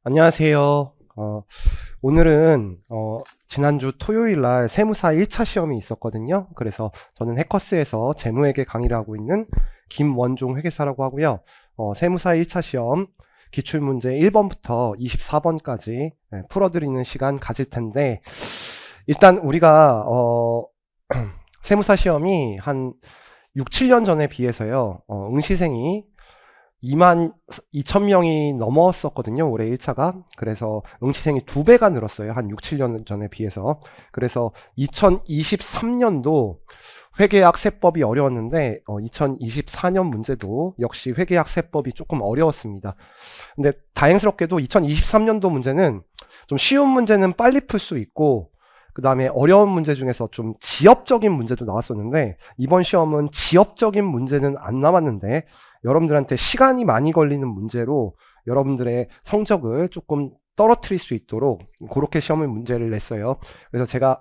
안녕하세요. 오늘은 지난주 토요일 날 세무사 1차 시험이 있었거든요. 그래서 저는 해커스에서 재무회계 강의를 하고 있는 김원종 회계사라고 하고요. 세무사 1차 시험 기출문제 1번부터 24번까지 풀어드리는 시간 가질 텐데, 일단 우리가 세무사 시험이 한 6, 7년 전에 비해서요, 응시생이 2만 2천 명이 넘었었거든요. 올해 1차가. 그래서 응시생이 2배가 늘었어요. 한 6, 7년 전에 비해서. 그래서 2023년도 회계학 세법이 어려웠는데 2024년 문제도 역시 회계학 세법이 조금 어려웠습니다. 근데 다행스럽게도 2023년도 문제는 좀 쉬운 문제는 빨리 풀 수 있고, 그 다음에 어려운 문제 중에서 좀 지엽적인 문제도 나왔었는데, 이번 시험은 지엽적인 문제는 안 남았는데 여러분들한테 시간이 많이 걸리는 문제로 여러분들의 성적을 조금 떨어뜨릴 수 있도록 그렇게 시험을 문제를 냈어요. 그래서 제가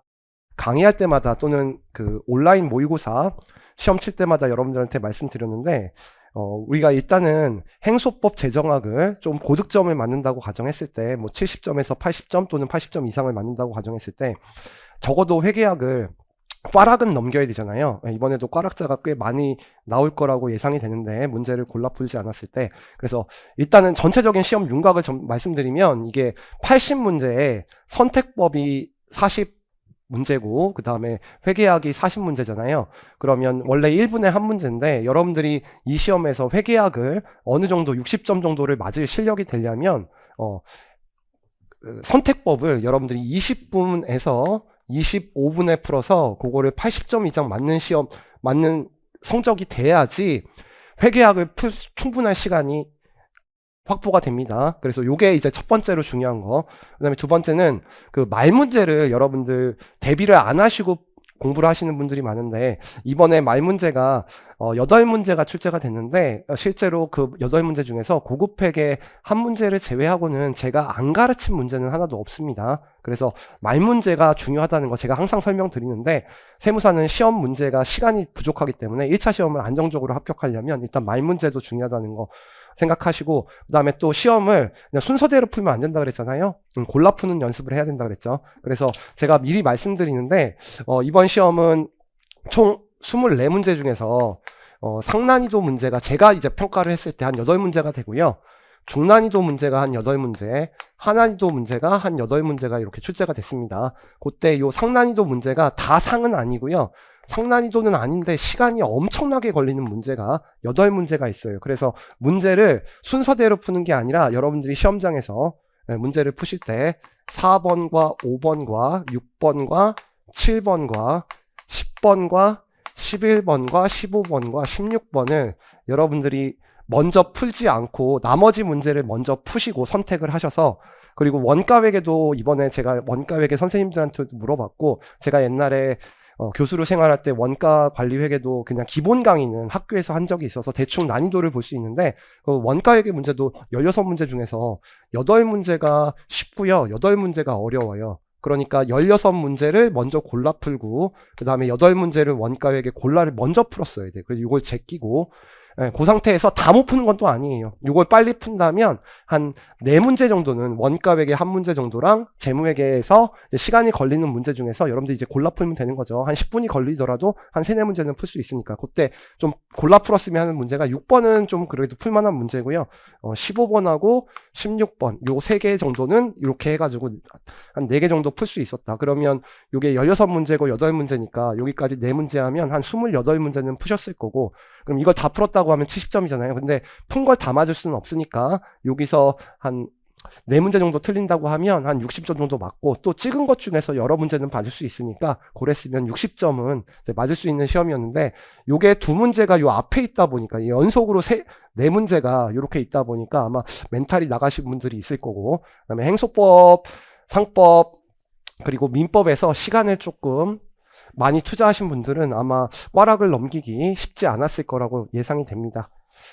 강의할 때마다 또는 그 온라인 모의고사 시험 칠 때마다 여러분들한테 말씀드렸는데, 우리가 일단은 행소법 제정학을 좀 고득점을 맞는다고 가정했을 때, 뭐 70점에서 80점 또는 80점 이상을 맞는다고 가정했을 때, 적어도 회계학을 꽈락은 넘겨야 되잖아요. 이번에도 꽈락자가 꽤 많이 나올 거라고 예상이 되는데, 문제를 골라 풀지 않았을 때. 그래서 일단은 전체적인 시험 윤곽을 좀 말씀드리면, 이게 80문제에 선택법이 40문제고 그 다음에 회계학이 40문제잖아요. 그러면 원래 1분에 1문제인데 여러분들이 이 시험에서 회계학을 어느 정도 60점 정도를 맞을 실력이 되려면 선택법을 여러분들이 20분에서 25분에 풀어서 그거를 80점 이상 맞는 시험, 맞는 성적이 돼야지 회계학을 풀 충분한 시간이 확보가 됩니다. 그래서 요게 이제 첫 번째로 중요한 거. 그 다음에 두 번째는 그 말 문제를 여러분들 대비를 안 하시고 공부를 하시는 분들이 많은데, 이번에 말 문제가 8문제가 출제가 됐는데, 실제로 그 8문제 중에서 고급회계 한 문제를 제외하고는 제가 안 가르친 문제는 하나도 없습니다. 그래서 말 문제가 중요하다는 거 제가 항상 설명드리는데, 세무사는 시험 문제가 시간이 부족하기 때문에 1차 시험을 안정적으로 합격하려면 일단 말 문제도 중요하다는 거 생각하시고, 그 다음에 또 시험을 그냥 순서대로 풀면 안 된다 그랬잖아요. 골라 푸는 연습을 해야 된다 그랬죠. 그래서 제가 미리 말씀드리는데, 이번 시험은 총 24문제 중에서 상난이도 문제가 제가 이제 평가를 했을 때 한 8문제가 되고요. 중난이도 문제가 한 8문제, 하난이도 문제가 한 8문제가 이렇게 출제가 됐습니다. 그때 요 상난이도 문제가 다 상은 아니고요. 상난이도는 아닌데 시간이 엄청나게 걸리는 문제가 8문제가 있어요. 그래서 문제를 순서대로 푸는 게 아니라 여러분들이 시험장에서 문제를 푸실 때 4번과 5번과 6번과 7번과 10번과 11번과 15번과 16번을 여러분들이 먼저 풀지 않고 나머지 문제를 먼저 푸시고 선택을 하셔서, 그리고 원가회계도 이번에 제가 원가회계 선생님들한테 물어봤고, 제가 옛날에 교수로 생활할 때 원가 관리 회계도 그냥 기본 강의는 학교에서 한 적이 있어서 대충 난이도를 볼 수 있는데, 원가 회계 문제도 16문제 중에서 8문제가 쉽고요, 8문제가 어려워요. 그러니까 16문제를 먼저 골라 풀고 그 다음에 8문제를 원가 회계 골라를 먼저 풀었어야 돼요. 그래서 이걸 제끼고, 그 상태에서 다 못 푸는 건 또 아니에요. 이걸 빨리 푼다면 한 4문제 정도는 원가회계 한 문제 정도랑 재무회계에서 시간이 걸리는 문제 중에서 여러분들이 이제 골라 풀면 되는 거죠. 한 10분이 걸리더라도 한 3, 4문제는 풀 수 있으니까 그때 좀 골라 풀었으면 하는 문제가 6번은 좀 그래도 풀만한 문제고요. 15번하고 16번 요 3개 정도는 이렇게 해가지고 한 4개 정도 풀 수 있었다. 그러면 요게 16문제고 8문제니까 여기까지 4문제 하면 한 28문제는 푸셨을 거고, 그럼 이걸 다 풀었다고 하면 70점이잖아요. 근데 푼 걸 다 맞을 수는 없으니까 여기서 한 4문제 정도 틀린다고 하면 한 60점 정도 맞고, 또 찍은 것 중에서 여러 문제는 맞을 수 있으니까 그랬으면 60점은 맞을 수 있는 시험이었는데, 요게 2문제가 요 앞에 있다 보니까 연속으로 4문제가 이렇게 있다 보니까 아마 멘탈이 나가신 분들이 있을 거고, 그다음에 행소법, 상법 그리고 민법에서 시간을 조금 많이 투자하신 분들은 아마 꽈락을 넘기기 쉽지 않았을 거라고 예상이 됩니다.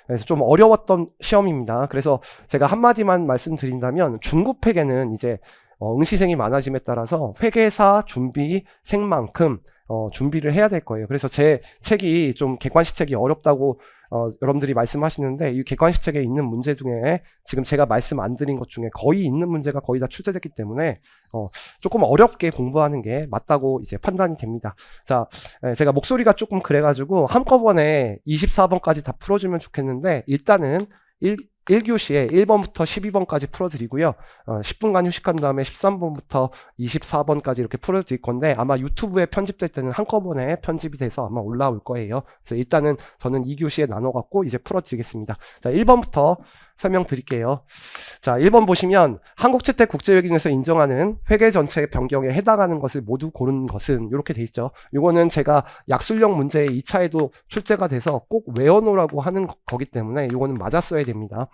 그래서 좀 어려웠던 시험입니다. 그래서 제가 한마디만 말씀드린다면, 중급 회계는 이제 응시생이 많아짐에 따라서 회계사 준비생만큼 준비를 해야 될 거예요. 그래서 제 책이 좀 객관식 책이 어렵다고 여러분들이 말씀하시는데 이 객관식책에 있는 문제 중에 지금 제가 말씀 안 드린 것 중에 거의 있는 문제가 거의 다 출제됐기 때문에 조금 어렵게 공부하는 게 맞다고 이제 판단이 됩니다. 자, 제가 목소리가 조금 그래가지고 한꺼번에 24번까지 다 풀어주면 좋겠는데 일단은 1교시에 1번부터 12번까지 풀어드리고요. 10분간 휴식한 다음에 13번부터 24번까지 이렇게 풀어드릴 건데 아마 유튜브에 편집될 때는 한꺼번에 편집이 돼서 아마 올라올 거예요. 그래서 일단은 저는 2교시에 나눠갖고 이제 풀어드리겠습니다. 자, 1번부터 설명드릴게요. 자, 1번 보시면 한국채택 국제회계인에서 인정하는 회계 전체 변경에 해당하는 것을 모두 고른 것은 이렇게 돼 있죠. 이거는 제가 약술형 문제 2차에도 출제가 돼서 꼭 외워놓으라고 하는 거기 때문에 이거는 맞았어야 됩니다.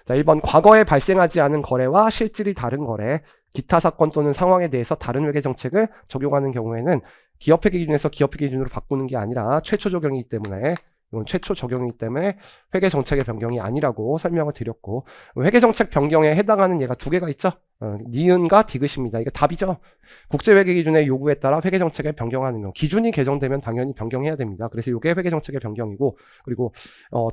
자, 1번 과거에 발생하지 않은 거래와 실질이 다른 거래, 기타 사건 또는 상황에 대해서 다른 회계 정책을 적용하는 경우에는 기업회계 기준에서 기업회계 기준으로 바꾸는 게 아니라 최초 적용이기 때문에 이건 최초 적용이기 때문에 회계 정책의 변경이 아니라고 설명을 드렸고 회계 정책 변경에 해당하는 예가 두 개가 있죠. 니은과 디귿입니다. 이게 답이죠. 국제회계 기준의 요구에 따라 회계 정책을 변경하는 경우 기준이 개정되면 당연히 변경해야 됩니다. 그래서 이게 회계 정책의 변경이고 그리고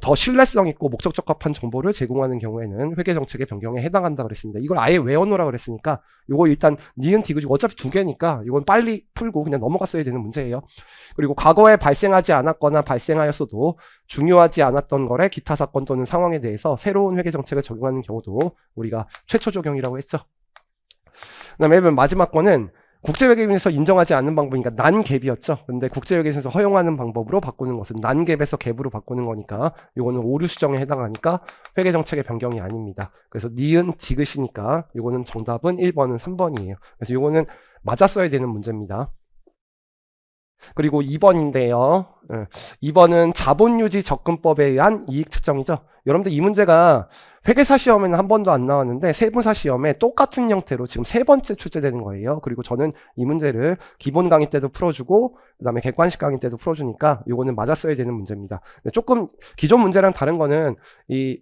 더 신뢰성 있고 목적 적합한 정보를 제공하는 경우에는 회계 정책의 변경에 해당한다 그랬습니다. 이걸 아예 외워놓으라 그랬으니까 이거 일단 니은 디귿이 어차피 두 개니까 이건 빨리 풀고 그냥 넘어갔어야 되는 문제예요. 그리고 과거에 발생하지 않았거나 발생하였어도 중요하지 않았던 거래, 기타 사건 또는 상황에 대해서 새로운 회계 정책을 적용하는 경우도 우리가 최초 적용이라고 했죠. 그 다음에 마지막 거는 국제회계에서 인정하지 않는 방법이니까 난갭이었죠. 근데 국제회계에서 허용하는 방법으로 바꾸는 것은 난갭에서 갭으로 바꾸는 거니까 이거는 오류 수정에 해당하니까 회계 정책의 변경이 아닙니다. 그래서 니은 디귿이니까 이거는 정답은 1번은 3번이에요. 그래서 이거는 맞았어야 되는 문제입니다. 그리고 2번인데요. 2번은 자본유지 접근법에 의한 이익 측정이죠. 여러분들 이 문제가 회계사 시험에는 한 번도 안 나왔는데 세무사 시험에 똑같은 형태로 지금 세 번째 출제되는 거예요. 그리고 저는 이 문제를 기본 강의 때도 풀어주고 그 다음에 객관식 강의 때도 풀어주니까 이거는 맞았어야 되는 문제입니다. 조금 기존 문제랑 다른 거는 이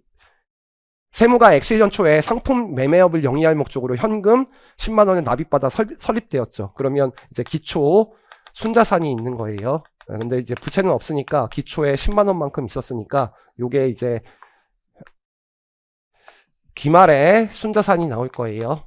세무가 엑셀년 초에 상품 매매업을 영위할 목적으로 현금 10만 원을 납입받아 설립되었죠. 그러면 이제 기초 순자산이 있는 거예요. 근데 이제 부채는 없으니까 기초에 10만 원만큼 있었으니까 요게 이제 기말에 순자산이 나올 거예요.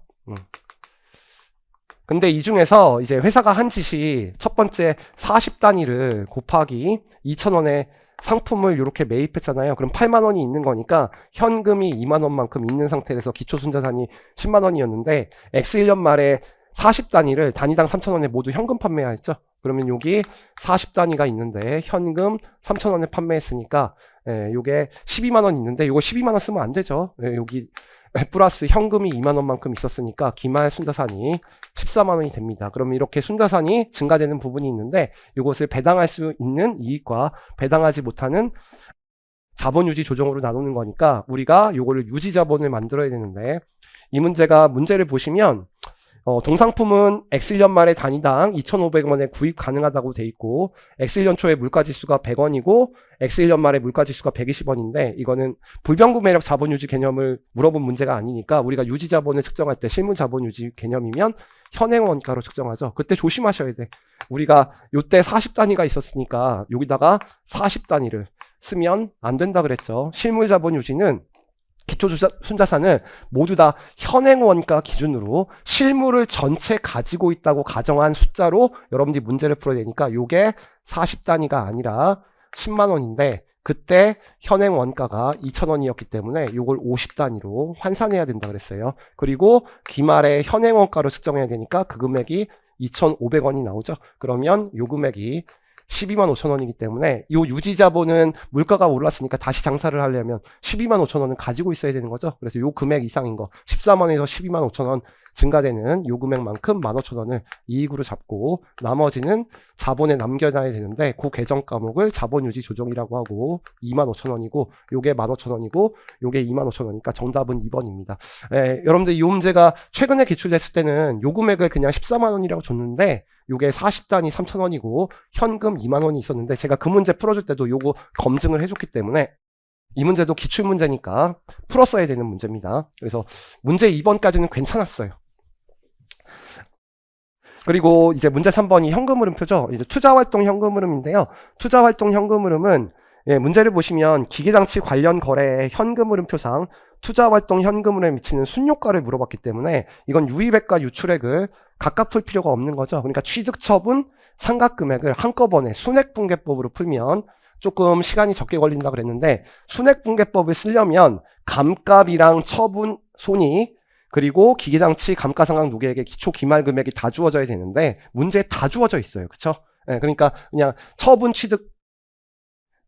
근데 이 중에서 이제 회사가 한 짓이 첫 번째 40단위를 곱하기 2,000원에 상품을 이렇게 매입했잖아요. 그럼 8만 원이 있는 거니까 현금이 2만 원만큼 있는 상태에서 기초 순자산이 10만 원이었는데 X1년 말에 40단위를 단위당 3,000원에 모두 현금 판매했죠. 그러면 여기 40단위가 있는데 현금 3,000원에 판매했으니까 요게 12만 원 있는데 요거 12만 원 쓰면 안 되죠. 여기 플러스 현금이 2만 원만큼 있었으니까 기말 순자산이 14만 원이 됩니다. 그러면 이렇게 순자산이 증가되는 부분이 있는데 이것을 배당할 수 있는 이익과 배당하지 못하는 자본유지 조정으로 나누는 거니까 우리가 요거를 유지자본을 만들어야 되는데 이 문제를 보시면 동상품은 X1년 말에 단위당 2,500원에 구입 가능하다고 돼 있고 X1년 초에 물가지수가 100원이고 X1년 말에 물가지수가 120원인데 이거는 불변구 매력 자본유지 개념을 물어본 문제가 아니니까 우리가 유지자본을 측정할 때 실무자본유지 개념이면 현행 원가로 측정하죠. 그때 조심하셔야 돼. 우리가 요때 40단위가 있었으니까 여기다가 40단위를 쓰면 안 된다 그랬죠. 실무자본유지는 기초 순자산을 모두 다 현행 원가 기준으로 실물을 전체 가지고 있다고 가정한 숫자로 여러분들이 문제를 풀어야 되니까 요게 40단위가 아니라 10만 원인데 그때 현행 원가가 2,000원이었기 때문에 요걸 50단위로 환산해야 된다 그랬어요. 그리고 기말에 현행 원가로 측정해야 되니까 그 금액이 2,500원이 나오죠. 그러면 요 금액이 12만 5천 원이기 때문에 이 유지자본은 물가가 올랐으니까 다시 장사를 하려면 12만 5천 원은 가지고 있어야 되는 거죠. 그래서 요 금액 이상인 거 14만원에서 12만 5천 원 증가되는 요 금액만큼 15,000원을 이익으로 잡고 나머지는 자본에 남겨놔야 되는데 그 계정 과목을 자본유지 조정이라고 하고 2만 5천 원이고 요게 15,000원이고 요게 2만 5천 원이니까 정답은 2번입니다. 여러분들 이 문제가 최근에 기출됐을 때는 요 금액을 그냥 14만 원이라고 줬는데 요게 40단위 3,000원이고 현금 2만 원이 있었는데 제가 그 문제 풀어줄 때도 요거 검증을 해줬기 때문에 이 문제도 기출문제니까 풀었어야 되는 문제입니다. 그래서 문제 2번까지는 괜찮았어요. 그리고 이제 문제 3번이 현금 흐름표죠. 이제 투자활동 현금 흐름인데요. 투자활동 현금 흐름은 예, 문제를 보시면 기계장치 관련 거래의 현금 흐름표상 투자활동 현금 흐름에 미치는 순효과를 물어봤기 때문에 이건 유입액과 유출액을 각각 풀 필요가 없는 거죠. 그러니까 취득처분, 상각금액을 한꺼번에 순액분계법으로 풀면 조금 시간이 적게 걸린다 그랬는데, 순액분계법을 쓰려면 감값이랑 처분, 손익, 그리고 기계장치, 감가상각 누계액의 기초 기말금액이 다 주어져야 되는데 문제에 다 주어져 있어요. 그쵸? 예, 그러니까 그냥 처분, 취득,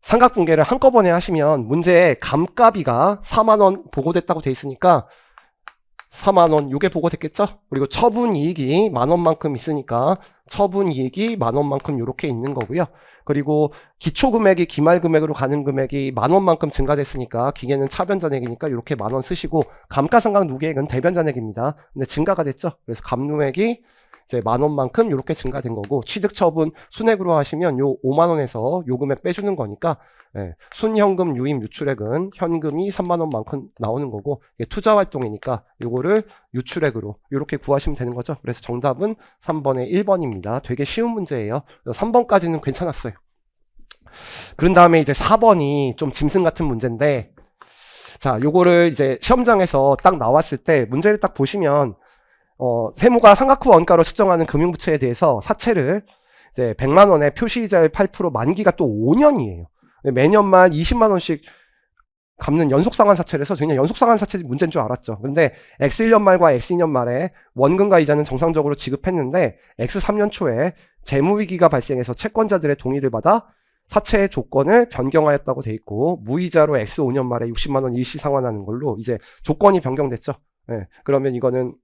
삼각분계를 한꺼번에 하시면 문제에 감가비가 4만원 보고됐다고 돼 있으니까 4만원 요게 보고됐겠죠? 그리고 처분이익이 만원만큼 있으니까 처분이익이 만원만큼 요렇게 있는 거고요. 그리고 기초금액이 기말금액으로 가는 금액이 만원만큼 증가됐으니까 기계는 차변잔액이니까 요렇게 만원 쓰시고, 감가상각 누계액은 대변잔액입니다. 근데 증가가 됐죠? 그래서 감누액이 이제 만원만큼 요렇게 증가된 거고, 취득처분 순액으로 하시면 요 5만원에서 요 금액 빼주는 거니까, 예, 순현금 유입 유출액은 현금이 3만원만큼 나오는 거고, 이게 투자활동이니까 요거를 유출액으로 요렇게 구하시면 되는 거죠. 그래서 정답은 3번의 1번입니다. 되게 쉬운 문제예요. 3번까지는 괜찮았어요. 그런 다음에 이제 4번이 좀 짐승 같은 문제인데, 자, 요거를 이제 시험장에서 딱 나왔을 때 문제를 딱 보시면 세무가 상각 후 원가로 측정하는 금융부채에 대해서 사채를 이제 100만 원에 표시이자율 8% 만기가 또 5년이에요. 매년 말 20만 원씩 갚는 연속상환 사채를 해서 그냥 연속상환 사채 문제인 줄 알았죠. 근데 X1년 말과 X2년 말에 원금과 이자는 정상적으로 지급했는데 X3년 초에 재무위기가 발생해서 채권자들의 동의를 받아 사채의 조건을 변경하였다고 돼 있고, 무이자로 X5년 말에 60만 원 일시 상환하는 걸로 이제 조건이 변경됐죠. 예, 그러면 이거는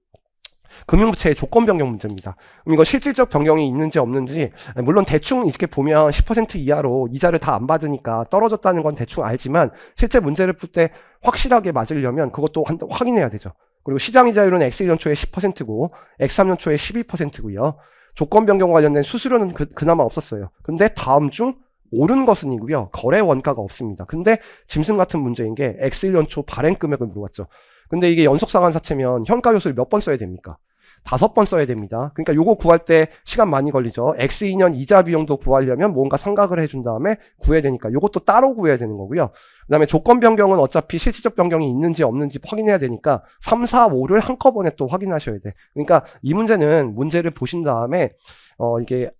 금융부채의 조건 변경 문제입니다. 그럼 이거 실질적 변경이 있는지 없는지, 물론 대충 이렇게 보면 10% 이하로 이자를 다 안 받으니까 떨어졌다는 건 대충 알지만, 실제 문제를 풀 때 확실하게 맞으려면 그것도 확인해야 되죠. 그리고 시장이자율은 X1년 초에 10%고 X3년 초에 12%고요. 조건 변경 관련된 수수료는 그나마 없었어요. 근데 다음 중 옳은 것은이고요. 거래 원가가 없습니다. 근데 짐승 같은 문제인 게 X1년 초 발행 금액을 물어봤죠. 근데 이게 연속상환 사채면 현가 요소를 몇 번 써야 됩니까? 5번 써야 됩니다. 그러니까 요거 구할 때 시간 많이 걸리죠. X2년 이자 비용도 구하려면 뭔가 상각을 해준 다음에 구해야 되니까 요것도 따로 구해야 되는 거고요. 그 다음에 조건 변경은 어차피 실질적 변경이 있는지 없는지 확인해야 되니까 3, 4, 5를 한꺼번에 또 확인하셔야 돼. 그러니까 이 문제는 문제를 보신 다음에 이게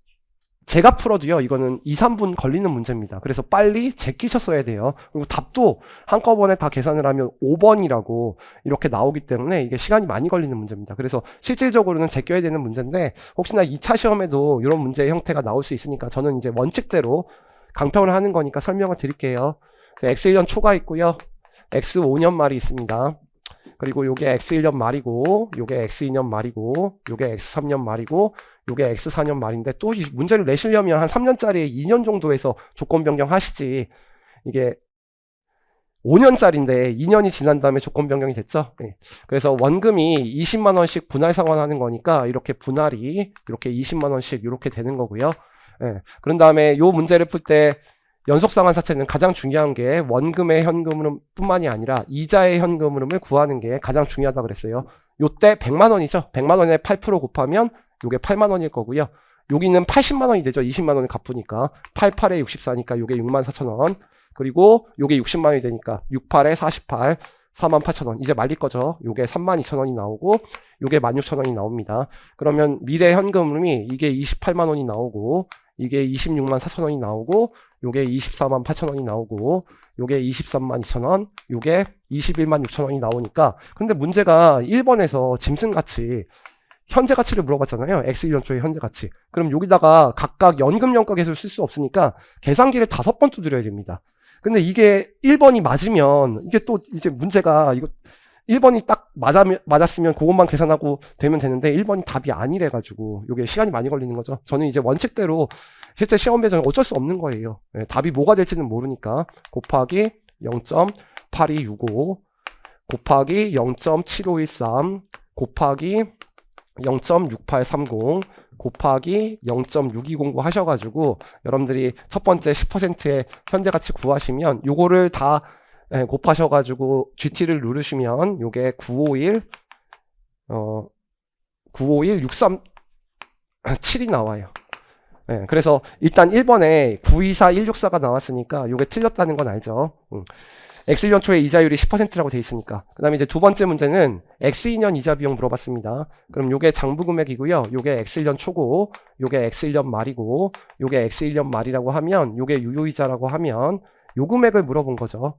제가 풀어도요, 이거는 2, 3분 걸리는 문제입니다. 그래서 빨리 제끼셨어야 돼요. 그리고 답도 한꺼번에 다 계산을 하면 5번이라고 이렇게 나오기 때문에 이게 시간이 많이 걸리는 문제입니다. 그래서 실질적으로는 제껴야 되는 문제인데, 혹시나 2차 시험에도 이런 문제의 형태가 나올 수 있으니까 저는 이제 원칙대로 강평을 하는 거니까 설명을 드릴게요. X1년 초가 있고요. X5년 말이 있습니다. 그리고 요게 X1년 말이고, 요게 X2년 말이고, 요게 X3년 말이고, 요게 X4년 말인데, 또 이 문제를 내시려면 한 3년짜리에 2년 정도에서 조건 변경하시지, 이게 5년짜리인데 2년이 지난 다음에 조건 변경이 됐죠. 네. 그래서 원금이 20만 원씩 분할 상환하는 거니까 이렇게 분할이 이렇게 20만 원씩 이렇게 되는 거고요. 네. 그런 다음에 요 문제를 풀 때 연속상환 사채는 가장 중요한 게 원금의 현금 흐름 뿐만이 아니라 이자의 현금 흐름을 구하는 게 가장 중요하다고 그랬어요. 요때 100만 원이죠. 100만 원에 8% 곱하면 요게 8만 원일 거고요. 여기는 80만 원이 되죠. 20만 원을 갚으니까 88에 64니까 요게 6만 4천 원. 그리고 요게 60만 원이 되니까 68에 48, 4만 8천 원. 이제 말릴 거죠. 요게 3만 2천 원이 나오고 요게 1만 6천 원이 나옵니다. 그러면 미래 현금 흐름이 이게 28만 원이 나오고, 이게 26만 4천 원이 나오고, 요게 24만 8천 원이 나오고, 요게 23만 2천 원, 요게 21만 6천 원이 나오니까, 근데 문제가 1번에서 짐승같이 현재 가치를 물어봤잖아요. X1년 초의 현재 가치. 그럼 여기다가 각각 연금 연가 계수를 쓸 수 없으니까 계산기를 5번 두드려야 됩니다. 근데 이게 1번이 맞으면, 이게 또 이제 문제가 이거 1번이 딱 맞았으면 그것만 계산하고 되면 되는데 1번이 답이 아니래가지고 이게 시간이 많이 걸리는 거죠. 저는 이제 원칙대로 실제 시험 배정은 어쩔 수 없는 거예요. 네, 답이 뭐가 될지는 모르니까 곱하기 0.8265 곱하기 0.7513 곱하기 0.6830 곱하기 0.6209 하셔가지고 여러분들이 첫 번째 10%의 현재가치 구하시면 요거를 다 곱하셔가지고 GT를 누르시면 요게 951 951 637이 나와요. 그래서 일단 1번에 924, 164가 나왔으니까 요게 틀렸다는 건 알죠. X1년 초에 이자율이 10%라고 돼 있으니까. 그 다음에 이제 두 번째 문제는 X2년 이자 비용 물어봤습니다. 그럼 요게 장부 금액이고요. 요게 X1년 초고, 요게 X1년 말이고, 요게 X1년 말이라고 하면, 요게 유효이자라고 하면, 요 금액을 물어본 거죠.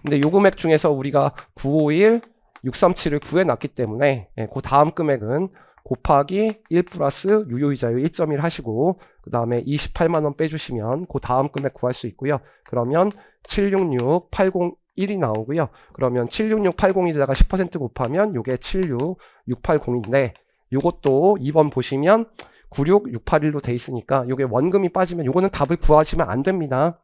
근데 요 금액 중에서 우리가 951, 637을 구해놨기 때문에, 그 다음 금액은 곱하기 1 플러스 유효이자율 1.1 하시고, 그 다음에 28만원 빼주시면 그 다음 금액 구할 수 있고요. 그러면 766801이 나오고요. 그러면 766801에다가 10% 곱하면 요게 76680인데 요것도 2번 보시면 96681로 돼 있으니까 요게 원금이 빠지면 요거는 답을 구하시면 안 됩니다.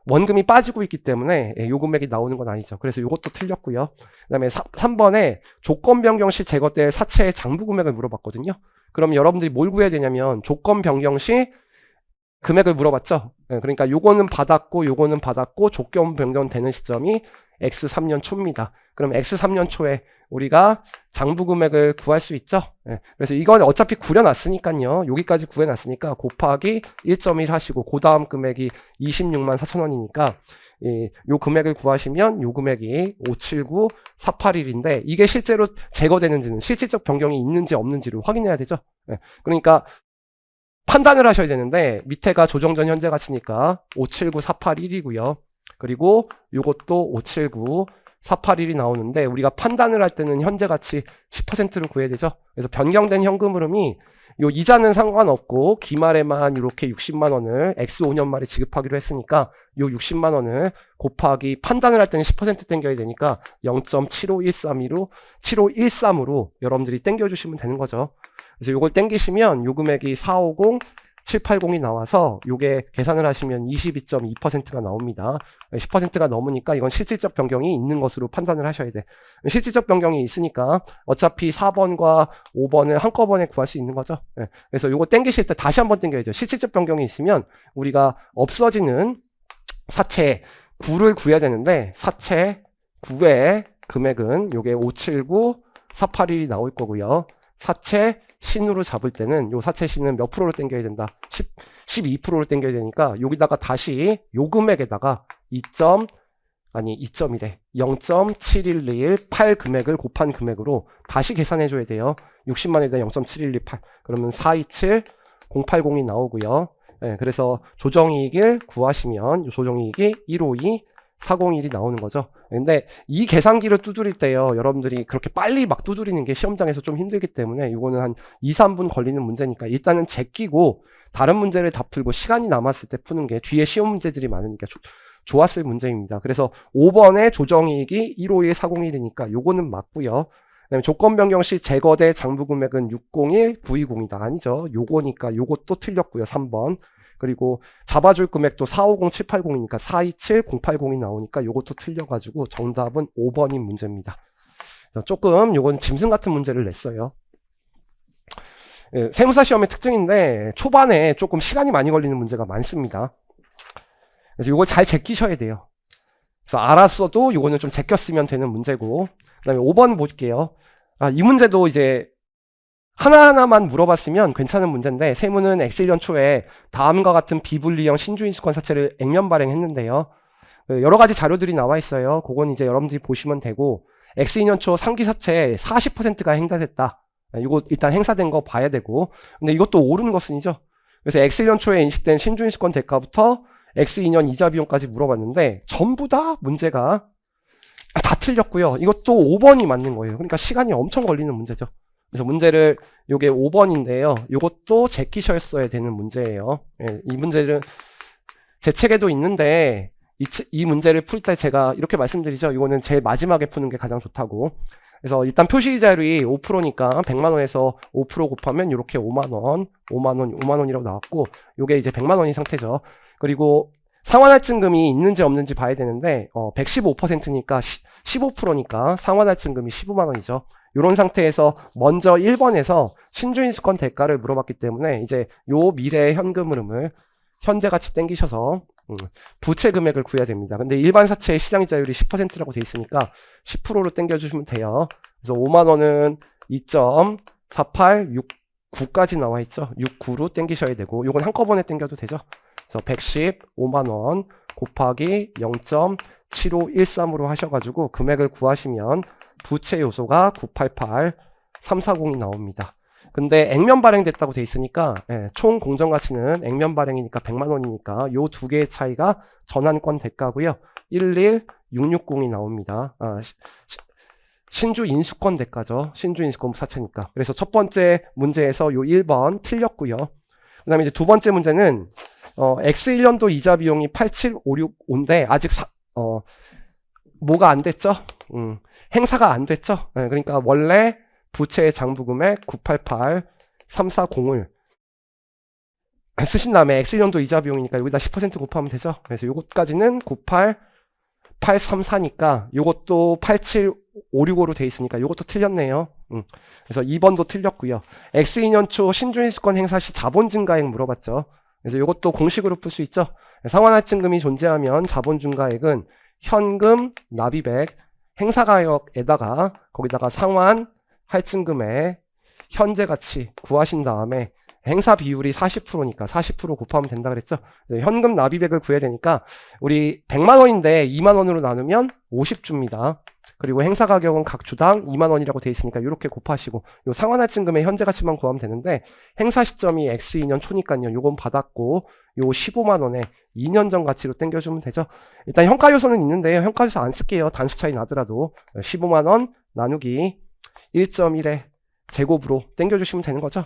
원금이 빠지고 있기 때문에 요 금액이 나오는 건 아니죠. 그래서 요것도 틀렸고요. 그 다음에 3번에 조건 변경 시 제거 때 사채의 장부 금액을 물어봤거든요. 그럼 여러분들이 뭘 구해야 되냐면 조건 변경 시 금액을 물어봤죠. 그러니까 요거는 받았고 요거는 받았고 조건 변경되는 시점이 X3년 초입니다. 그럼 X3년 초에 우리가 장부 금액을 구할 수 있죠. 그래서 이건 어차피 구려놨으니까요. 여기까지 구해놨으니까 곱하기 1.1 하시고 그 다음 금액이 26만 4천원이니까 요 금액을 구하시면 요 금액이 579481인데 이게 실제로 제거되는지는 실질적 변경이 있는지 없는지를 확인해야 되죠. 그러니까 판단을 하셔야 되는데 밑에가 조정전 현재 가치니까 579481이고요. 그리고 요것도 579481이 나오는데 우리가 판단을 할 때는 현재 가치 10%를 구해야 되죠. 그래서 변경된 현금 흐름이 요 이자는 상관없고 기말에만 이렇게 60만원을 X5년 말에 지급하기로 했으니까 요 60만원을 곱하기 판단을 할 때는 10% 땡겨야 되니까 0.75132로 여러분들이 땡겨주시면 되는 거죠. 그래서 요걸 땡기시면 요 금액이 450780이 나와서 요게 계산을 하시면 22.2%가 나옵니다. 10%가 넘으니까 이건 실질적 변경이 있는 것으로 판단을 하셔야 돼. 실질적 변경이 있으니까 어차피 4번과 5번을 한꺼번에 구할 수 있는 거죠. 그래서 요거 땡기실 때 다시 한번 땡겨야죠. 실질적 변경이 있으면 우리가 없어지는 사채 9를 구해야 되는데 사채 9의 금액은 요게 579481이 나올 거고요. 사채 신으로 잡을 때는 요 사채 신은 몇 프로로 땡겨야 된다? 12%로 땡겨야 되니까 여기다가 다시 요 금액에다가 0.7118 금액을 곱한 금액으로 다시 계산해 줘야 돼요. 60만에다 0.7118 그러면 427080이 나오고요. 그래서 조정이익을 구하시면 조정이익이 152 401이 나오는 거죠. 근데 이 계산기를 두드릴 때요, 여러분들이 그렇게 빨리 막 두드리는 게 시험장에서 좀 힘들기 때문에 이거는 한 2, 3분 걸리는 문제니까 일단은 제끼고 다른 문제를 다 풀고 시간이 남았을 때 푸는 게 뒤에 시험 문제들이 많으니까 좋았을 문제입니다. 그래서 5번의 조정이익이 151 401이니까 요거는 맞고요. 그다음에 조건 변경 시 제거대 장부 금액은 601 920이다. 아니죠. 요거니까 요것도 틀렸고요. 3번. 그리고 잡아줄 금액도 450780이니까 427080이 나오니까 요것도 틀려가지고 정답은 5번인 문제입니다. 조금 요건 짐승 같은 문제를 냈어요. 세무사 시험의 특징인데 초반에 조금 시간이 많이 걸리는 문제가 많습니다. 그래서 요걸 잘 제끼셔야 돼요. 그래서 알았어도 요거는 좀 제꼈으면 되는 문제고, 그 다음에 5번 볼게요. 이 문제도 이제 하나하나만 물어봤으면 괜찮은 문제인데 세무는 X1년 초에 다음과 같은 비분리형 신주인수권 사채를 액면 발행했는데요. 여러 가지 자료들이 나와 있어요. 그건 이제 여러분들이 보시면 되고 X2년 초 상기사채 40%가 행사됐다. 이거 일단 행사된 거 봐야 되고 근데 이것도 옳은 것은이죠. 그래서 X1년 초에 인식된 신주인수권 대가부터 X2년 이자 비용까지 물어봤는데 전부 다 문제가 다 틀렸고요. 이것도 5번이 맞는 거예요. 그러니까 시간이 엄청 걸리는 문제죠. 그래서 문제를 요게 5번인데요. 요것도 제끼셨어야 되는 문제예요. 이 문제는 제 책에도 있는데 이 문제를 풀 때 제가 이렇게 말씀드리죠. 이거는 제일 마지막에 푸는 게 가장 좋다고. 그래서 일단 표시이자율이 5%니까 100만원에서 5% 곱하면 이렇게 5만원, 5만원, 5만원이라고 나왔고 요게 이제 100만원인 상태죠. 그리고 상환할증금이 있는지 없는지 봐야 되는데 115%니까 15%니까 상환할증금이 15만원이죠. 이런 상태에서 먼저 1번에서 신주인수권 대가를 물어봤기 때문에 이제 요 미래의 현금 흐름을 현재 같이 땡기셔서 부채 금액을 구해야 됩니다. 근데 일반 사채의 시장이자율이 10%라고 돼 있으니까 10%로 땡겨주시면 돼요. 그래서 5만원은 9까지 나와 있죠. 69로 땡기셔야 되고, 요건 한꺼번에 땡겨도 되죠. 그래서 115만원 곱하기 0.7513으로 하셔가지고 금액을 구하시면 부채 요소가 988 340이 나옵니다. 근데 액면 발행됐다고 돼 있으니까 총 공정가치는 액면 발행이니까 100만원이니까 요 두 개의 차이가 전환권 대가고요. 11660이 나옵니다. 신주 인수권 대가죠. 신주 인수권 사채니까. 그래서 첫 번째 문제에서 요 1번 틀렸고요. 그 다음에 이제 두 번째 문제는 X1년도 이자 비용이 87565인데 아직 뭐가 안 됐죠? 행사가 안 됐죠? 그러니까 원래 부채의 장부금액 988 340을 쓰신 다음에 X1년도 이자 비용이니까 여기다 10% 곱하면 되죠. 그래서 요것까지는 98834니까 요것도 87565로 돼 있으니까 요것도 틀렸네요. 그래서 2번도 틀렸고요. X2년 초 신주인수권 행사 시 자본 증가액 물어봤죠. 그래서 요것도 공식으로 풀 수 있죠. 상환할증금이 존재하면 자본 증가액은 현금, 납입액, 행사가액에다가 거기다가 상환 할증금의 현재 가치 구하신 다음에 행사 비율이 40%니까 40% 곱하면 된다 그랬죠. 현금 납입액을 구해야 되니까 우리 100만원인데 2만원으로 나누면 50주입니다. 그리고 행사 가격은 각 주당 2만원이라고 돼 있으니까 이렇게 곱하시고 요 상환할증금의 현재 가치만 구하면 되는데 행사 시점이 X2년 초니까요. 요건 받았고 요 15만원에 2년 전 가치로 땡겨주면 되죠. 일단 현가 요소는 있는데요. 현가 요소 안 쓸게요. 단수 차이 나더라도 15만원 나누기 1.1의 제곱으로 땡겨주시면 되는 거죠.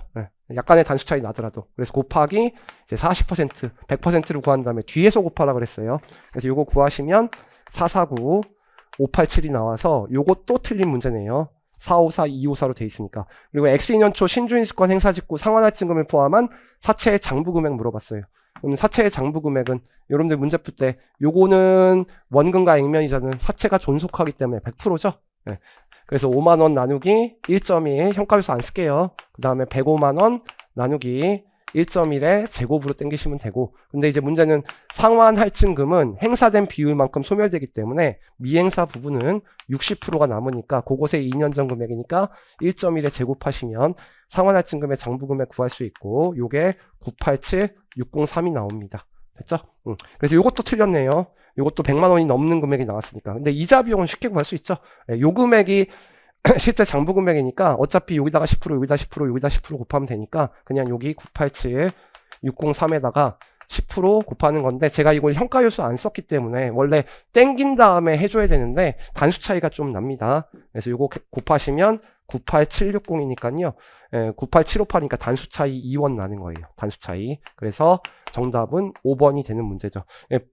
약간의 단수 차이 나더라도. 그래서 곱하기 이제 40%, 100%를 구한 다음에 뒤에서 곱하라 그랬어요. 그래서 요거 구하시면 449, 587이 나와서 요것도 틀린 문제네요. 454, 254로 돼 있으니까. 그리고 X2년 초 신주인수권 행사 직후 상환할증금을 포함한 사채의 장부금액 물어봤어요. 그럼 사채의 장부금액은 여러분들 문제 풀 때 요거는 원금과 액면이자는 사채가 존속하기 때문에 100%죠. 그래서 5만원 나누기 1.1 현가요소 안 쓸게요. 그 다음에 105만원 나누기 1.1의 제곱으로 땡기시면 되고, 근데 이제 문제는 상환할증금은 행사된 비율만큼 소멸되기 때문에 미행사 부분은 60%가 남으니까 그곳에 2년 전 금액이니까 1.1에 제곱하시면 상환할증금의 장부금액 구할 수 있고 요게 987603이 나옵니다. 됐죠? 그래서 요것도 틀렸네요. 요것도 100만원이 넘는 금액이 나왔으니까. 근데 이자 비용은 쉽게 구할 수 있죠. 요 금액이 실제 장부 금액이니까 어차피 여기다가 10%, 여기다 10%, 여기다 10% 곱하면 되니까 그냥 여기 987 603에다가 10% 곱하는 건데 제가 이걸 현가 요소 안 썼기 때문에 원래 땡긴 다음에 해줘야 되는데 단수 차이가 좀 납니다. 그래서 요거 곱하시면 98760이니까요. 98758이니까 단수 차이 2원 나는 거예요. 단수 차이. 그래서 정답은 5번이 되는 문제죠.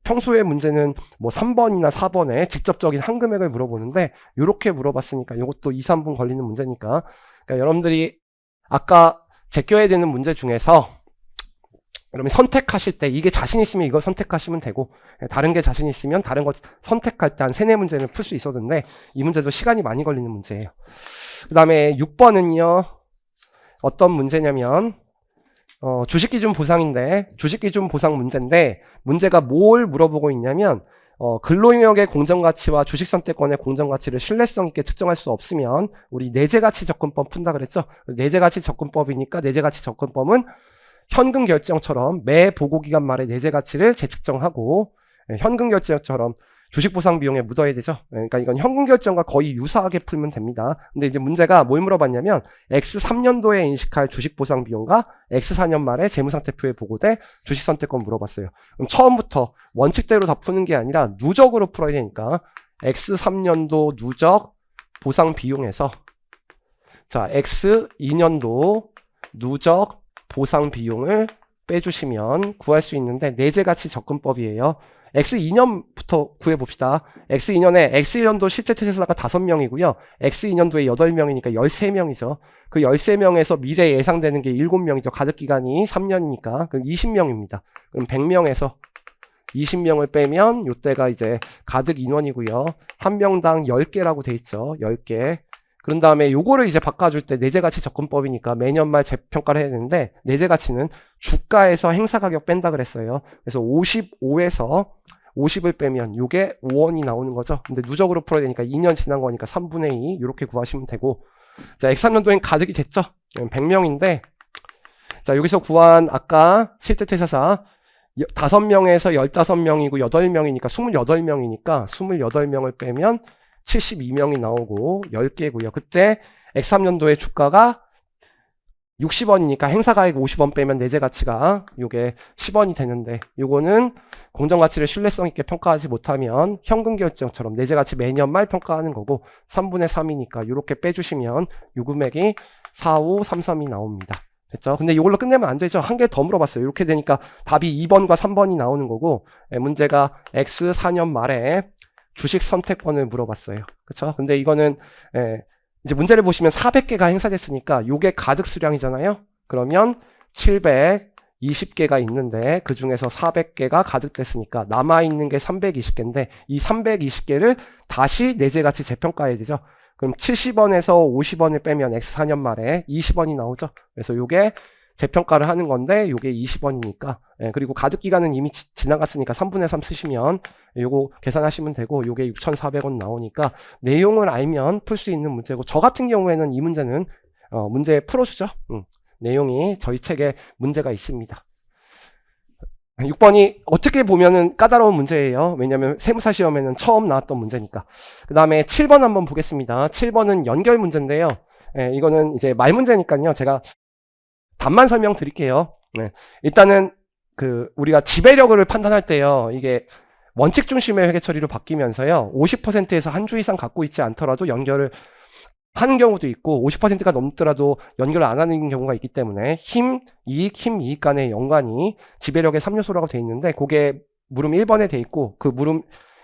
평소에 문제는 뭐 3번이나 4번에 직접적인 한 금액을 물어보는데 이렇게 물어봤으니까 이것도 2, 3분 걸리는 문제니까 그러니까 여러분들이 아까 제껴야 되는 문제 중에서 그러면 선택하실 때 이게 자신 있으면 이걸 선택하시면 되고 다른 게 자신 있으면 다른 거 선택할 때 한 3, 4문제는 풀 수 있었는데 이 문제도 시간이 많이 걸리는 문제예요. 그 다음에 6번은요. 어떤 문제냐면 주식기준 보상인데 주식기준 보상 문제인데 문제가 뭘 물어보고 있냐면 근로인력의 공정가치와 주식선택권의 공정가치를 신뢰성 있게 측정할 수 없으면 우리 내재가치 접근법 푼다 그랬죠. 내재가치 접근법이니까 내재가치 접근법은 현금 결정처럼 매 보고기간 말에 내재가치를 재측정하고 현금 결정처럼 주식보상 비용에 묻어야 되죠. 그러니까 이건 현금 결정과 거의 유사하게 풀면 됩니다. 근데 이제 문제가 뭘 물어봤냐면 X3년도에 인식할 주식보상 비용과 X4년 말에 재무상태표에 보고될 주식선택권 물어봤어요. 그럼 처음부터 원칙대로 다 푸는 게 아니라 누적으로 풀어야 되니까 X3년도 누적 보상 비용에서 자 X2년도 누적 보상 비용을 빼주시면 구할 수 있는데 내재가치 접근법이에요. X2년부터 구해봅시다. X2년에 X1년도 실제 퇴사자가 5명이고요. X2년도에 8명이니까 13명이죠. 그 13명에서 미래 예상되는 게 7명이죠. 가득기간이 3년이니까. 그럼 20명입니다. 그럼 100명에서 20명을 빼면 요때가 이제 가득 인원이고요. 한 명당 10개라고 돼 있죠. 10개. 그런 다음에 요거를 이제 바꿔줄 때 내재가치 접근법이니까 매년 말 재평가를 해야 되는데 내재가치는 주가에서 행사가격 뺀다 그랬어요. 그래서 55에서 50을 빼면 요게 5원이 나오는 거죠. 근데 누적으로 풀어야 되니까 2년 지난 거니까 3분의 2 이렇게 구하시면 되고 자 X3년도엔 가득이 됐죠. 100명인데 자, 여기서 구한 아까 실제 퇴사사 5명에서 15명이고 8명이니까 28명이니까 28명을 빼면 72명이 나오고 10개고요. 그때 X3년도의 주가가 60원이니까 행사가액 50원 빼면 내재 가치가 요게 10원이 되는데, 요거는 공정가치를 신뢰성 있게 평가하지 못하면 현금 결정처럼 내재 가치 매년 말 평가하는 거고 3분의 3이니까 요렇게 빼주시면 요 금액이 4533이 나옵니다. 됐죠? 근데 이걸로 끝내면 안 되죠. 한 개 더 물어봤어요. 이렇게 되니까 답이 2번과 3번이 나오는 거고, 문제가 X 4년 말에 주식 선택권을 물어봤어요. 그쵸? 근데 이거는 이제 문제를 보시면 400개가 행사됐으니까 요게 가득 수량이잖아요. 그러면 720개가 있는데 그 중에서 400개가 가득됐으니까 남아있는 게 320개인데 이 320개를 다시 내재가치 재평가해야 되죠. 그럼 70원에서 50원을 빼면 X 4년 말에 20원이 나오죠. 그래서 요게 재평가를 하는 건데 요게 20원이니까, 그리고 가득 기간은 이미 지나갔으니까 3분의 3 쓰시면 요거 계산하시면 되고, 요게 6,400원 나오니까 내용을 알면 풀 수 있는 문제고, 저 같은 경우에는 이 문제는 문제 풀어주죠. 내용이 저희 책에 문제가 있습니다. 6번이 어떻게 보면은 까다로운 문제예요. 왜냐면 세무사 시험에는 처음 나왔던 문제니까. 그 다음에 7번 한번 보겠습니다. 7번은 연결 문제인데요. 이거는 이제 말 문제니까요. 제가 답만 설명드릴게요. 일단은 우리가 지배력을 판단할 때요, 이게 원칙 중심의 회계 처리로 바뀌면서요, 50%에서 한 주 이상 갖고 있지 않더라도 연결을 하는 경우도 있고 50%가 넘더라도 연결을 안 하는 경우가 있기 때문에 힘, 이익 간의 연관이 지배력의 3요소라고 되어 있는데, 그게 물음 1번에 되어 있고 그 물음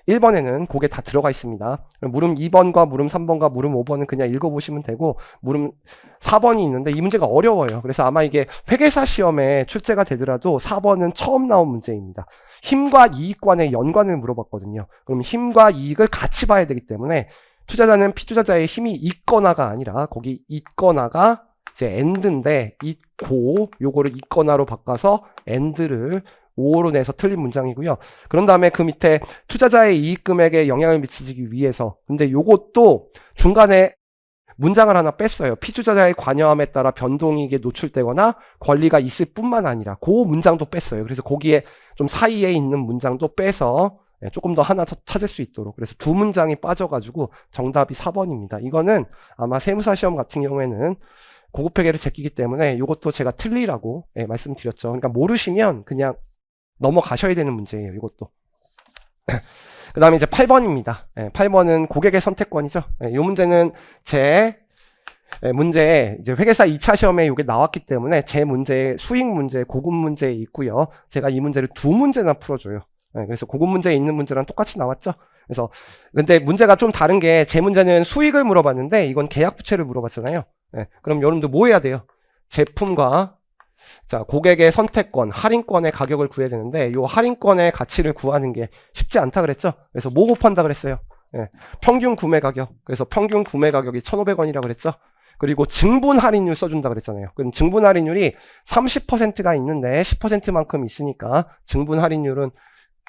1번에는 그게 다 들어가 있습니다. 물음 2번과 물음 3번과 물음 5번은 그냥 읽어보시면 되고, 물음 4번이 있는데 이 문제가 어려워요. 그래서 아마 이게 회계사 시험에 출제가 되더라도 4번은 처음 나온 문제입니다. 힘과 이익 간의 연관을 물어봤거든요. 그럼 힘과 이익을 같이 봐야 되기 때문에 투자자는 피투자자의 힘이 있거나가 아니라, 거기 있거나가 이제 and인데 있고, 요거를 있거나로 바꿔서 and를 5로 내서 틀린 문장이고요. 그런 다음에 그 밑에 투자자의 이익 금액에 영향을 미치기 위해서, 근데 요것도 중간에 문장을 하나 뺐어요. 피투자자의 관여함에 따라 변동이익에 노출되거나 권리가 있을 뿐만 아니라, 그 문장도 뺐어요. 그래서 거기에 좀 사이에 있는 문장도 빼서 조금 더 하나 찾을 수 있도록, 그래서 두 문장이 빠져가지고 정답이 4번입니다. 이거는 아마 세무사 시험 같은 경우에는 고급 회계를 제끼기 때문에 이것도 제가 틀리라고 말씀드렸죠. 그러니까 모르시면 그냥 넘어가셔야 되는 문제예요. 이것도. 그 다음에 이제 8번입니다. 8번은 고객의 선택권이죠. 이 문제는 제 문제에 이제 회계사 2차 시험에 이게 나왔기 때문에 제 문제에 수익 문제, 고급 문제에 있고요. 제가 이 문제를 두 문제나 풀어줘요. 그래서 고급 문제에 있는 문제랑 똑같이 나왔죠. 그래서 근데 문제가 좀 다른 게, 제 문제는 수익을 물어봤는데 이건 계약 부채를 물어봤잖아요. 그럼 여러분들 뭐 해야 돼요? 제품과 고객의 선택권, 할인권의 가격을 구해야 되는데, 이 할인권의 가치를 구하는 게 쉽지 않다 그랬죠. 그래서 뭐 곱한다 그랬어요? 평균 구매 가격. 그래서 평균 구매 가격이 1,500원이라고 그랬죠. 그리고 증분 할인율 써준다 그랬잖아요. 그럼 증분 할인율이 30%가 있는데 10%만큼 있으니까 증분 할인율은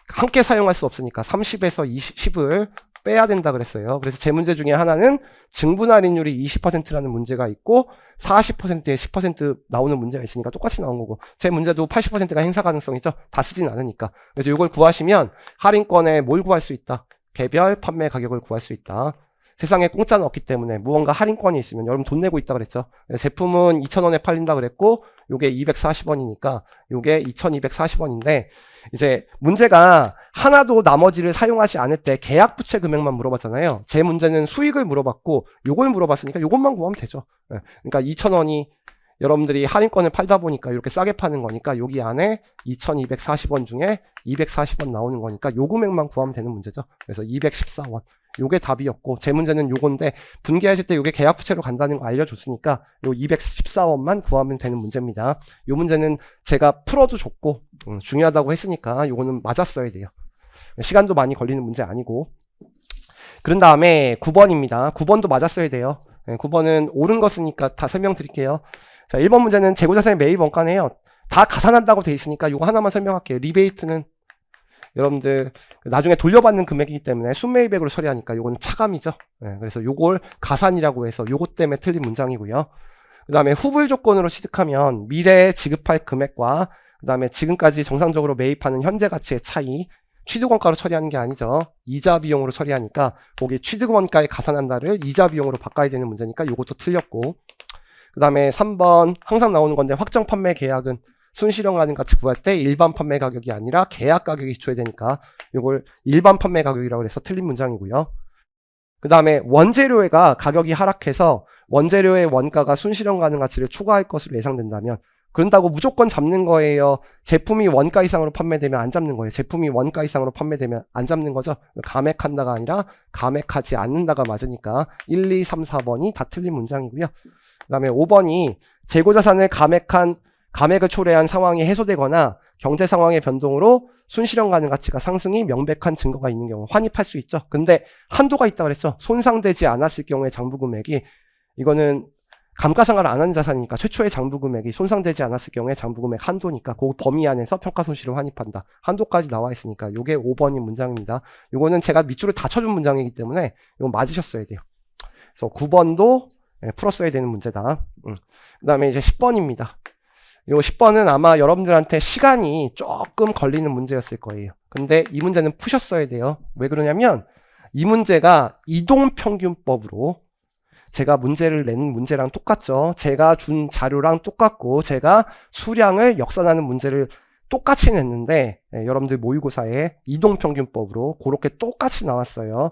함께 사용할 수 없으니까 30에서 10을 빼야 된다 그랬어요. 그래서 제 문제 중에 하나는 증분 할인율이 20%라는 문제가 있고 40%에 10% 나오는 문제가 있으니까 똑같이 나온 거고, 제 문제도 80%가 행사 가능성이죠. 다 쓰진 않으니까. 그래서 이걸 구하시면 할인권에 뭘 구할 수 있다? 개별 판매 가격을 구할 수 있다. 세상에 공짜는 없기 때문에 무언가 할인권이 있으면, 여러분 돈 내고 있다 그랬죠. 제품은 2,000원에 팔린다 그랬고 요게 240원이니까 요게 2,240원인데, 이제 문제가 하나도 나머지를 사용하지 않을 때 계약 부채 금액만 물어봤잖아요. 제 문제는 수익을 물어봤고 요걸 물어봤으니까 요것만 구하면 되죠. 그러니까 2,000원이 여러분들이 할인권을 팔다 보니까 이렇게 싸게 파는 거니까 여기 안에 2,240원 중에 240원 나오는 거니까 요 금액만 구하면 되는 문제죠. 그래서 214원. 요게 답이었고, 제 문제는 요건데 분기하실 때 요게 계약 부채로 간다는 거 알려줬으니까 요 214원만 구하면 되는 문제입니다. 요 문제는 제가 풀어도 줬고 중요하다고 했으니까 요거는 맞았어야 돼요. 시간도 많이 걸리는 문제 아니고. 그런 다음에 9번입니다. 9번도 맞았어야 돼요. 9번은 옳은 거 쓰니까 다 설명드릴게요. 자, 1번 문제는 재고자산의 매입 원가네요. 다 가산한다고 돼 있으니까 요거 하나만 설명할게요. 리베이트는 여러분들 나중에 돌려받는 금액이기 때문에 순매입액으로 처리하니까 요거는 차감이죠. 그래서 요걸 가산이라고 해서 요것 때문에 틀린 문장이고요. 그 다음에 후불 조건으로 취득하면 미래에 지급할 금액과 그 다음에 지금까지 정상적으로 매입하는 현재 가치의 차이, 취득원가로 처리하는 게 아니죠. 이자 비용으로 처리하니까 거기 취득원가에 가산한다를 이자 비용으로 바꿔야 되는 문제니까 이것도 틀렸고, 그 다음에 3번 항상 나오는 건데 확정 판매 계약은 순실현 가능 가치 구할 때 일반 판매 가격이 아니라 계약 가격이 기초해야 되니까 이걸 일반 판매 가격이라고 해서 틀린 문장이고요. 그 다음에 원재료가 가격이 하락해서 원재료의 원가가 순실현 가능 가치를 초과할 것으로 예상된다면, 그런다고 무조건 잡는 거예요? 제품이 원가 이상으로 판매되면 안 잡는 거예요? 제품이 원가 이상으로 판매되면 안 잡는 거죠? 감액한다가 아니라 감액하지 않는다가 맞으니까 1, 2, 3, 4번이 다 틀린 문장이고요. 그 다음에 5번이 재고자산을 감액을 초래한 상황이 해소되거나 경제 상황의 변동으로 순실현 가능 가치가 상승이 명백한 증거가 있는 경우 환입할 수 있죠. 근데 한도가 있다고 그랬죠. 손상되지 않았을 경우에 장부 금액이, 이거는 감가상각을 안 하는 자산이니까 최초의 장부 금액이 손상되지 않았을 경우에 장부 금액 한도니까 그 범위 안에서 평가 손실을 환입한다. 한도까지 나와 있으니까 이게 5번인 문장입니다. 이거는 제가 밑줄을 다 쳐준 문장이기 때문에 이건 맞으셨어야 돼요. 그래서 9번도 풀었어야 되는 문제다. 그 다음에 이제 10번입니다. 요 10번은 아마 여러분들한테 시간이 조금 걸리는 문제였을 거예요. 근데 이 문제는 푸셨어야 돼요. 왜 그러냐면 이 문제가 이동평균법으로, 제가 문제를 낸 문제랑 똑같죠. 제가 준 자료랑 똑같고 제가 수량을 역산하는 문제를 똑같이 냈는데 여러분들 모의고사에 이동평균법으로 그렇게 똑같이 나왔어요.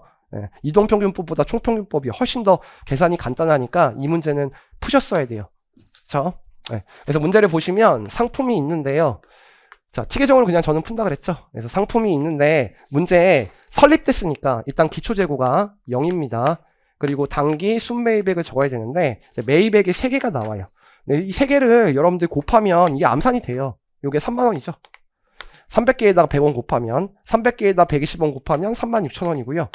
이동평균법보다 총평균법이 훨씬 더 계산이 간단하니까 이 문제는 푸셨어야 돼요. 그렇죠? 그래서 문제를 보시면 상품이 있는데요. 자, 티계정으로 그냥 저는 푼다 그랬죠. 그래서 상품이 있는데 문제에 설립됐으니까 일단 기초재고가 0입니다. 그리고 당기 순매입액을 적어야 되는데 매입액이 3개가 나와요. 이 3개를 여러분들 곱하면 이게 암산이 돼요. 이게 3만원이죠. 300개에다가 100원 곱하면, 300개에다 120원 곱하면 36,000원이고요.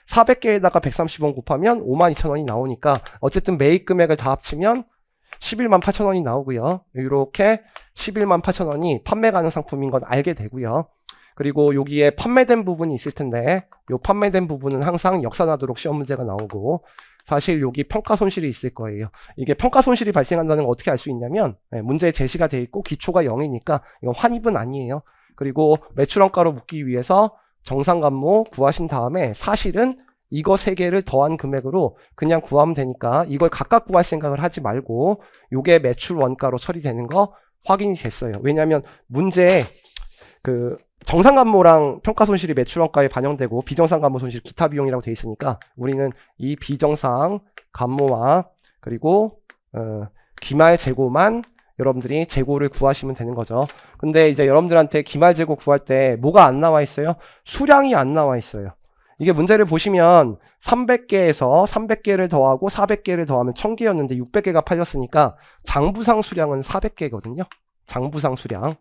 400개에다가 130원 곱하면 52,000원이 나오니까 어쨌든 매입 금액을 다 합치면 118,000원이 나오고요. 이렇게 118,000원이 판매 가능 상품인 건 알게 되고요. 그리고 여기에 판매된 부분이 있을 텐데 이 판매된 부분은 항상 역산하도록 시험 문제가 나오고, 사실 여기 평가 손실이 있을 거예요. 이게 평가 손실이 발생한다는 걸 어떻게 알 수 있냐면 문제에 제시가 돼 있고 기초가 0이니까 이건 환입은 아니에요. 그리고 매출원가로 묶기 위해서 정상감모 구하신 다음에 사실은 이거 3개를 더한 금액으로 그냥 구하면 되니까 이걸 각각 구할 생각을 하지 말고 요게 매출 원가로 처리되는 거 확인이 됐어요. 왜냐하면 문제에 그 정상감모랑 평가손실이 매출원가에 반영되고 비정상감모 손실 기타 비용이라고 돼 있으니까 우리는 이 비정상감모와 그리고 기말 재고만 여러분들이 재고를 구하시면 되는 거죠. 근데 이제 여러분들한테 기말 재고 구할 때 뭐가 안 나와 있어요? 수량이 안 나와 있어요. 이게 문제를 보시면 300개에서 300개를 더하고 400개를 더하면 1000개였는데 600개가 팔렸으니까 장부상 수량은 400개거든요. 장부상 수량.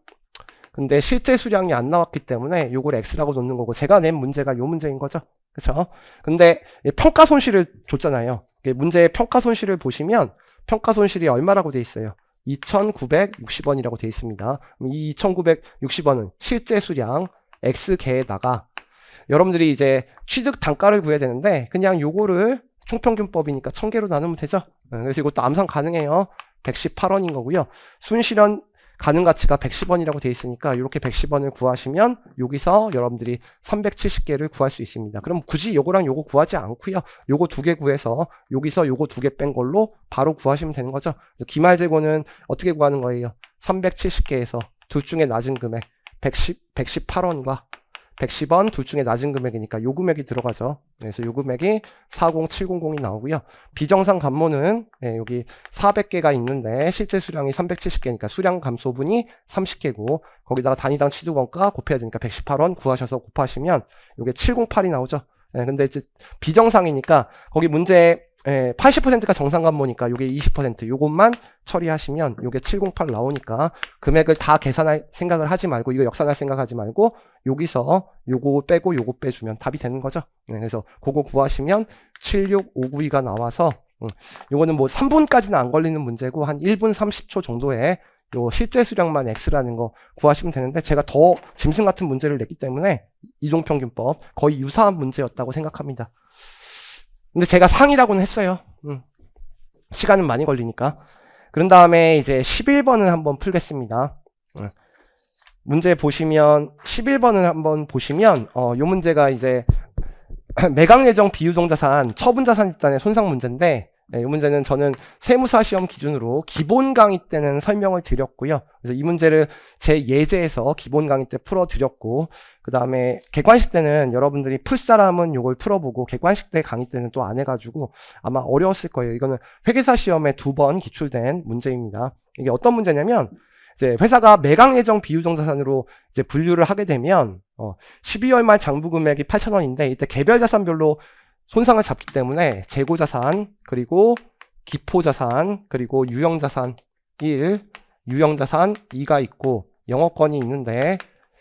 근데 실제 수량이 안 나왔기 때문에 요걸 X라고 놓는 거고, 제가 낸 문제가 요 문제인 거죠. 그쵸? 근데 평가 손실을 줬잖아요. 문제의 평가 손실을 보시면 평가 손실이 얼마라고 돼 있어요? 2,960원이라고 돼 있습니다. 이 2,960원은 실제 수량 X개에다가 여러분들이 이제 취득 단가를 구해야 되는데 그냥 요거를 총평균법이니까 1000개로 나누면 되죠. 그래서 이것도 암산 가능해요. 118원인 거고요. 순실현 가능 가치가 110원이라고 돼 있으니까 이렇게 110원을 구하시면 여기서 여러분들이 370개를 구할 수 있습니다. 그럼 굳이 요거랑 요거 구하지 않고요. 요거 2개 구해서 여기서 요거 2개 뺀 걸로 바로 구하시면 되는 거죠. 기말재고는 어떻게 구하는 거예요? 370개에서 둘 중에 낮은 금액 118원과 110원 둘 중에 낮은 금액이니까 요 금액이 들어가죠. 그래서 요 금액이 40700이 나오고요. 비정상 감모는 여기 400개가 있는데 실제 수량이 370개니까 수량 감소분이 30개고 거기다가 단위당 취득원가 곱해야 되니까 118원 구하셔서 곱하시면 요게 708이 나오죠. 근데 이제 비정상이니까 거기 문제에 80%가 정상 감모니까 요게 20% 요것만 처리하시면 요게 708 나오니까 금액을 다 계산할 생각을 하지 말고 이거 역산할 생각하지 말고 여기서 요거 빼고 요거 빼주면 답이 되는 거죠. 그래서 그거 구하시면 76592가 나와서 요거는 뭐 3분까지는 안 걸리는 문제고 한 1분 30초 정도에 요 실제 수량만 X라는 거 구하시면 되는데 제가 더 짐승 같은 문제를 냈기 때문에 이동평균법 거의 유사한 문제였다고 생각합니다. 근데 제가 상이라고는 했어요. 시간은 많이 걸리니까. 그 그런 다음에 이제 11번을 한번 풀겠습니다. 문제 보시면 11번을 한번 보시면 요 문제가 이제 매각 예정 비유동자산 처분자산 입단의 손상 문제인데, 이 문제는 저는 세무사 시험 기준으로 기본 강의 때는 설명을 드렸고요. 그래서 이 문제를 제 예제에서 기본 강의 때 풀어드렸고, 그 다음에 객관식 때는 여러분들이 풀 사람은 요걸 풀어보고 객관식 때 강의 때는 또 안 해가지고 아마 어려웠을 거예요. 이거는 회계사 시험에 2번 기출된 문제입니다. 이게 어떤 문제냐면, 이제 회사가 매각 예정 비유동자산으로 이제 분류를 하게 되면 12월 말 장부 금액이 8,000원인데 이때 개별 자산별로 손상을 잡기 때문에 재고자산, 그리고 기포자산, 그리고 유형자산 1, 유형자산 2가 있고 영업권이 있는데,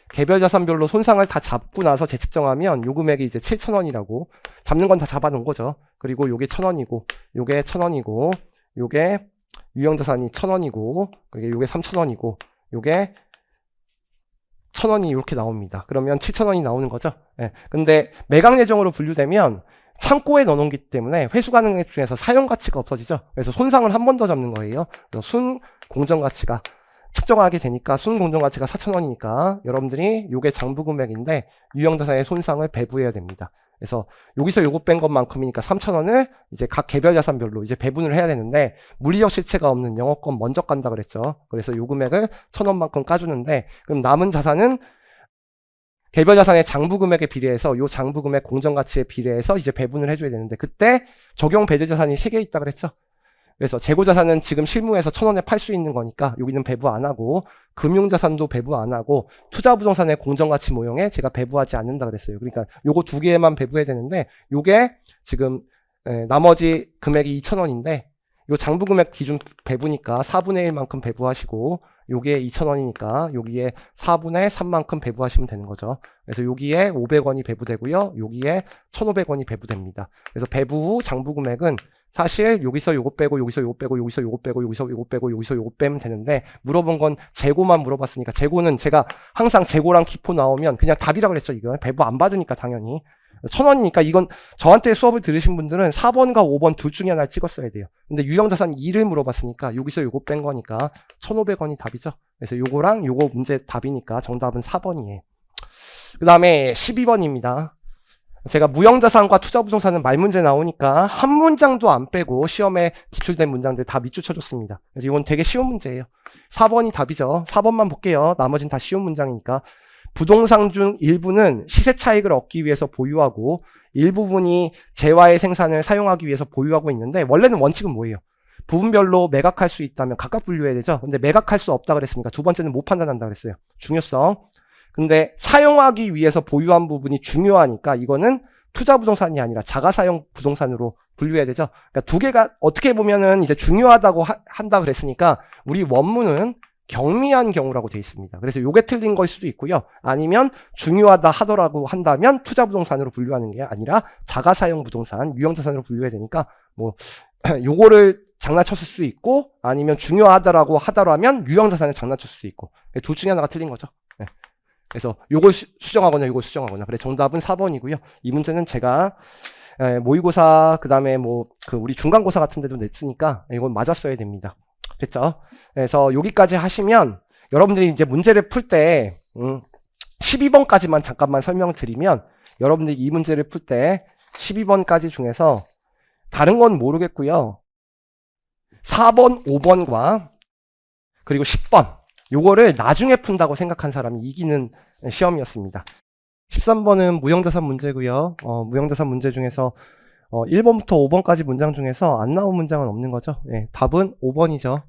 개별 자산별로 손상을 다 잡고 나서 재측정하면 요 금액이 이제 7,000원이라고, 잡는 건 다 잡아놓은 거죠. 그리고 요게 1,000원이고, 요게 1,000원이고, 요게 유형자산이 1,000원이고, 그리고 요게 3,000원이고, 요게 1,000원이 이렇게 나옵니다. 그러면 7,000원이 나오는 거죠. 예. 근데 매각 예정으로 분류되면 창고에 넣어놓기 때문에 회수 가능액 중에서 사용 가치가 없어지죠. 그래서 손상을 한 번 더 잡는 거예요. 그래서 순 공정 가치가 측정하게 되니까 순 공정 가치가 4,000원이니까 여러분들이 요게 장부 금액인데 유형자산의 손상을 배부해야 됩니다. 그래서 여기서 요거 뺀 것만큼이니까 3,000원을 이제 각 개별 자산별로 이제 배분을 해야 되는데, 물리적 실체가 없는 영업권 먼저 깐다 그랬죠. 그래서 요 금액을 1,000원만큼 까주는데, 그럼 남은 자산은 개별 자산의 장부 금액에 비례해서 요 장부 금액 공정 가치에 비례해서 이제 배분을 해줘야 되는데, 그때 적용 배제 자산이 3개 있다 그랬죠. 그래서 재고 자산은 지금 실무에서 1,000원에 팔 수 있는 거니까 여기는 배부 안 하고, 금융자산도 배부 안 하고, 투자부동산의 공정가치 모형에 제가 배부하지 않는다 그랬어요. 그러니까 요거 2개만 배부해야 되는데, 요게 지금 나머지 금액이 2,000원인데 요 장부 금액 기준 배부니까 4분의 1만큼 배부하시고, 요게 2,000원이니까 여기에 4분의 3만큼 배부하시면 되는 거죠. 그래서 여기에 500원이 배부되고요, 여기에 1,500원이 배부됩니다. 그래서 배부 후 장부 금액은 사실 여기서 요거 빼고 여기서 요거 빼고 여기서 요거 빼고 여기서 요거 빼고 여기서 요거 빼면 되는데, 물어본 건 재고만 물어봤으니까, 재고는 제가 항상 재고랑 기포 나오면 그냥 답이라고 그랬죠. 이거 배부 안 받으니까 당연히 1,000원이니까, 이건 저한테 수업을 들으신 분들은 4번과 5번 둘 중에 하나를 찍었어야 돼요. 근데 유형자산 2를 물어봤으니까 여기서 요거 뺀 거니까 1,500원이 답이죠. 그래서 요거랑 요거 문제 답이니까 정답은 4번이에요. 그 다음에 12번입니다. 제가 무형자산과 투자부동산은 말문제 나오니까 한 문장도 안 빼고 시험에 기출된 문장들 다 밑줄 쳐줬습니다. 그래서 이건 되게 쉬운 문제예요. 4번이 답이죠. 4번만 볼게요. 나머지는 다 쉬운 문장이니까. 부동산 중 일부는 시세 차익을 얻기 위해서 보유하고 일부분이 재화의 생산을 사용하기 위해서 보유하고 있는데, 원래는 원칙은 뭐예요? 부분별로 매각할 수 있다면 각각 분류해야 되죠. 근데 매각할 수 없다 그랬으니까 두 번째는 못 판단한다 그랬어요. 중요성. 근데 사용하기 위해서 보유한 부분이 중요하니까 이거는 투자부동산이 아니라 자가사용 부동산으로 분류해야 되죠. 그러니까 두 개가 어떻게 보면은 이제 중요하다고 한다 그랬으니까 우리 원문은 경미한 경우라고 되어 있습니다. 그래서 요게 틀린 걸 수도 있고요. 아니면 중요하다 하더라고 한다면 투자부동산으로 분류하는 게 아니라 자가사용 부동산, 유형자산으로 분류해야 되니까 뭐 요거를 장난쳤을 수 있고, 아니면 중요하다라고 하더라면 유형자산을 장난쳤을 수 있고, 둘 중에 하나가 틀린 거죠. 네. 그래서 요걸 수정하거나 요걸 수정하거나. 그래, 정답은 4번이고요. 이 문제는 제가 모의고사 그다음에 뭐 그 우리 중간고사 같은 데도 냈으니까 이건 맞았어야 됩니다. 됐죠? 그래서 여기까지 하시면 여러분들이 이제 문제를 풀 때 12번까지만 잠깐만 설명드리면, 여러분들이 이 문제를 풀 때 12번까지 중에서 다른 건 모르겠고요, 4번, 5번과 그리고 10번 요거를 나중에 푼다고 생각한 사람이 이기는 시험이었습니다. 13번은 무형자산 문제고요. 무형자산 문제 중에서 1번부터 5번까지 문장 중에서 안 나온 문장은 없는 거죠. 예, 답은 5번이죠.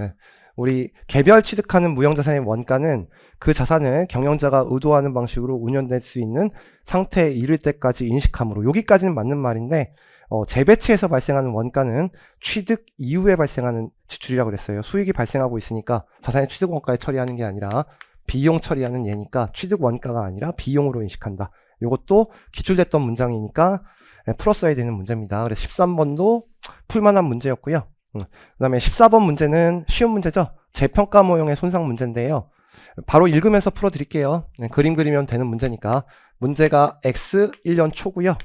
예, 우리 개별 취득하는 무형자산의 원가는 그 자산을 경영자가 의도하는 방식으로 운영될 수 있는 상태에 이를 때까지 인식함으로. 여기까지는 맞는 말인데, 재배치에서 발생하는 원가는 취득 이후에 발생하는 지출이라고 그랬어요. 수익이 발생하고 있으니까 자산의 취득 원가에 처리하는 게 아니라 비용 처리하는 예니까 취득 원가가 아니라 비용으로 인식한다. 이것도 기출됐던 문장이니까 풀었어야 되는 문제입니다. 그래서 13번도 풀만한 문제였고요. 그 다음에 14번 문제는 쉬운 문제죠. 재평가 모형의 손상 문제인데요. 바로 읽으면서 풀어드릴게요. 그림 그리면 되는 문제니까. 문제가 X 1년 초고요.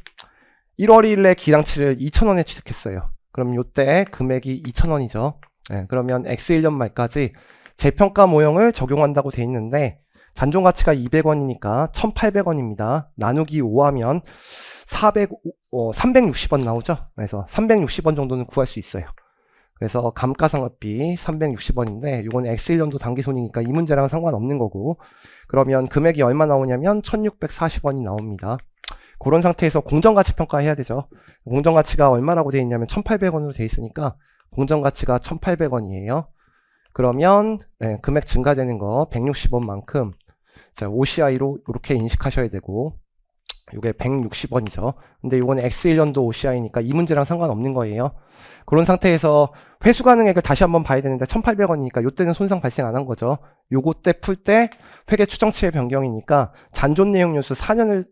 1월 1일에 기량치를 2,000원에 취득했어요. 그럼 요때 금액이 2,000원이죠. 그러면 X1년 말까지 재평가 모형을 적용한다고 돼 있는데 잔존 가치가 200원이니까 1,800원입니다. 나누기 5하면 360원 나오죠. 그래서 360원 정도는 구할 수 있어요. 그래서 감가상각비 360원인데 이건 X1년도 단기손이니까 이 문제랑 상관없는 거고, 그러면 금액이 얼마 나오냐면 1,640원이 나옵니다. 그런 상태에서 공정가치 평가해야 되죠. 공정가치가 얼마라고 되어 있냐면 1,800원으로 되어 있으니까 공정가치가 1,800원이에요. 그러면 금액 증가되는 거 160원만큼 자, OCI로 이렇게 인식하셔야 되고, 이게 160원이죠. 근데 이건 X1년도 OCI니까 이 문제랑 상관없는 거예요. 그런 상태에서 회수 가능액을 다시 한번 봐야 되는데 1,800원이니까 이때는 손상 발생 안 한 거죠. 요거 때 풀 때 회계 추정치의 변경이니까 잔존 내용 요수 4년을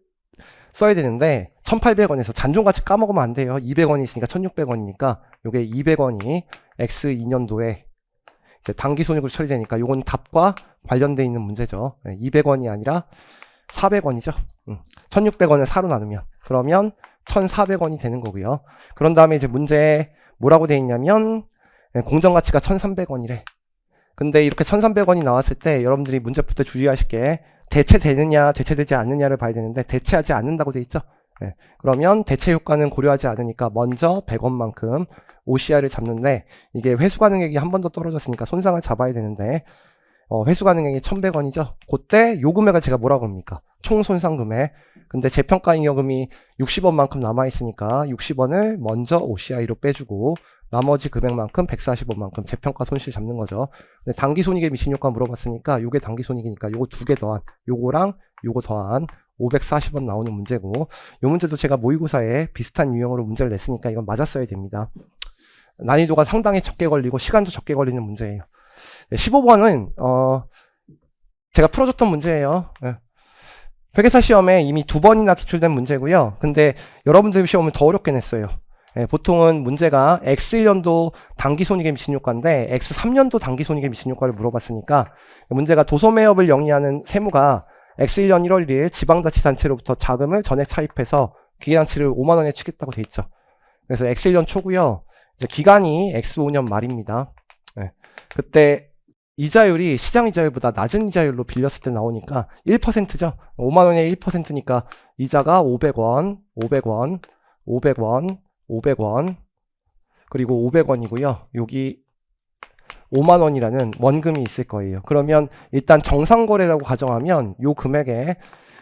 써야 되는데 1,800원에서 잔존 가치 까먹으면 안 돼요. 200원이 있으니까 1,600원이니까 요게 200원이 X2년도에 이제 단기 손익으로 처리되니까 요건 답과 관련돼 있는 문제죠. 200원이 아니라 400원이죠. 1,600원을 4로 나누면 그러면 1,400원이 되는 거고요. 그런 다음에 이제 문제에 뭐라고 돼 있냐면 공정가치가 1,300원이래. 근데 이렇게 1,300원이 나왔을 때 여러분들이 문제 풀 때 주의하실 게 대체되느냐 대체되지 않느냐를 봐야 되는데 대체하지 않는다고 돼 있죠. 그러면 대체 효과는 고려하지 않으니까 먼저 100원만큼 OCI를 잡는데, 이게 회수 가능액이 한 번 더 떨어졌으니까 손상을 잡아야 되는데 회수 가능액이 1,100원이죠. 그때 요 금액을 제가 뭐라고 합니까? 총 손상 금액. 근데 재평가 잉여금이 60원만큼 남아있으니까 60원을 먼저 OCI로 빼주고 나머지 금액만큼 140원만큼 재평가 손실 잡는 거죠. 근데 단기 손익에 미친 효과 물어봤으니까 요게 단기 손익이니까 요거 두 개 더한 요거랑 요거 더한 540원 나오는 문제고, 요 문제도 제가 모의고사에 비슷한 유형으로 문제를 냈으니까 이건 맞았어야 됩니다. 난이도가 상당히 적게 걸리고 시간도 적게 걸리는 문제예요. 15번은 제가 풀어줬던 문제예요. 회계사 시험에 이미 2번이나 기출된 문제고요. 근데 여러분들 시험은 더 어렵게 냈어요. 보통은 문제가 X1년도 단기손익에 미친 효과인데 X3년도 단기손익에 미친 효과를 물어봤으니까, 문제가 도소매업을 영위하는 세무가 X1년 1월 1일 지방자치단체로부터 자금을 전액 차입해서 기계장치를 5만원에 취겠다고 돼 있죠. 그래서 X1년 초고요. 이제 기간이 X5년 말입니다. 그때 이자율이 시장 이자율보다 낮은 이자율로 빌렸을 때 나오니까 1%죠. 5만원에 1%니까 이자가 500원, 500원, 500원, 500원, 그리고 500원이고요. 여기 5만원이라는 원금이 있을 거예요. 그러면 일단 정상거래라고 가정하면 요 금액에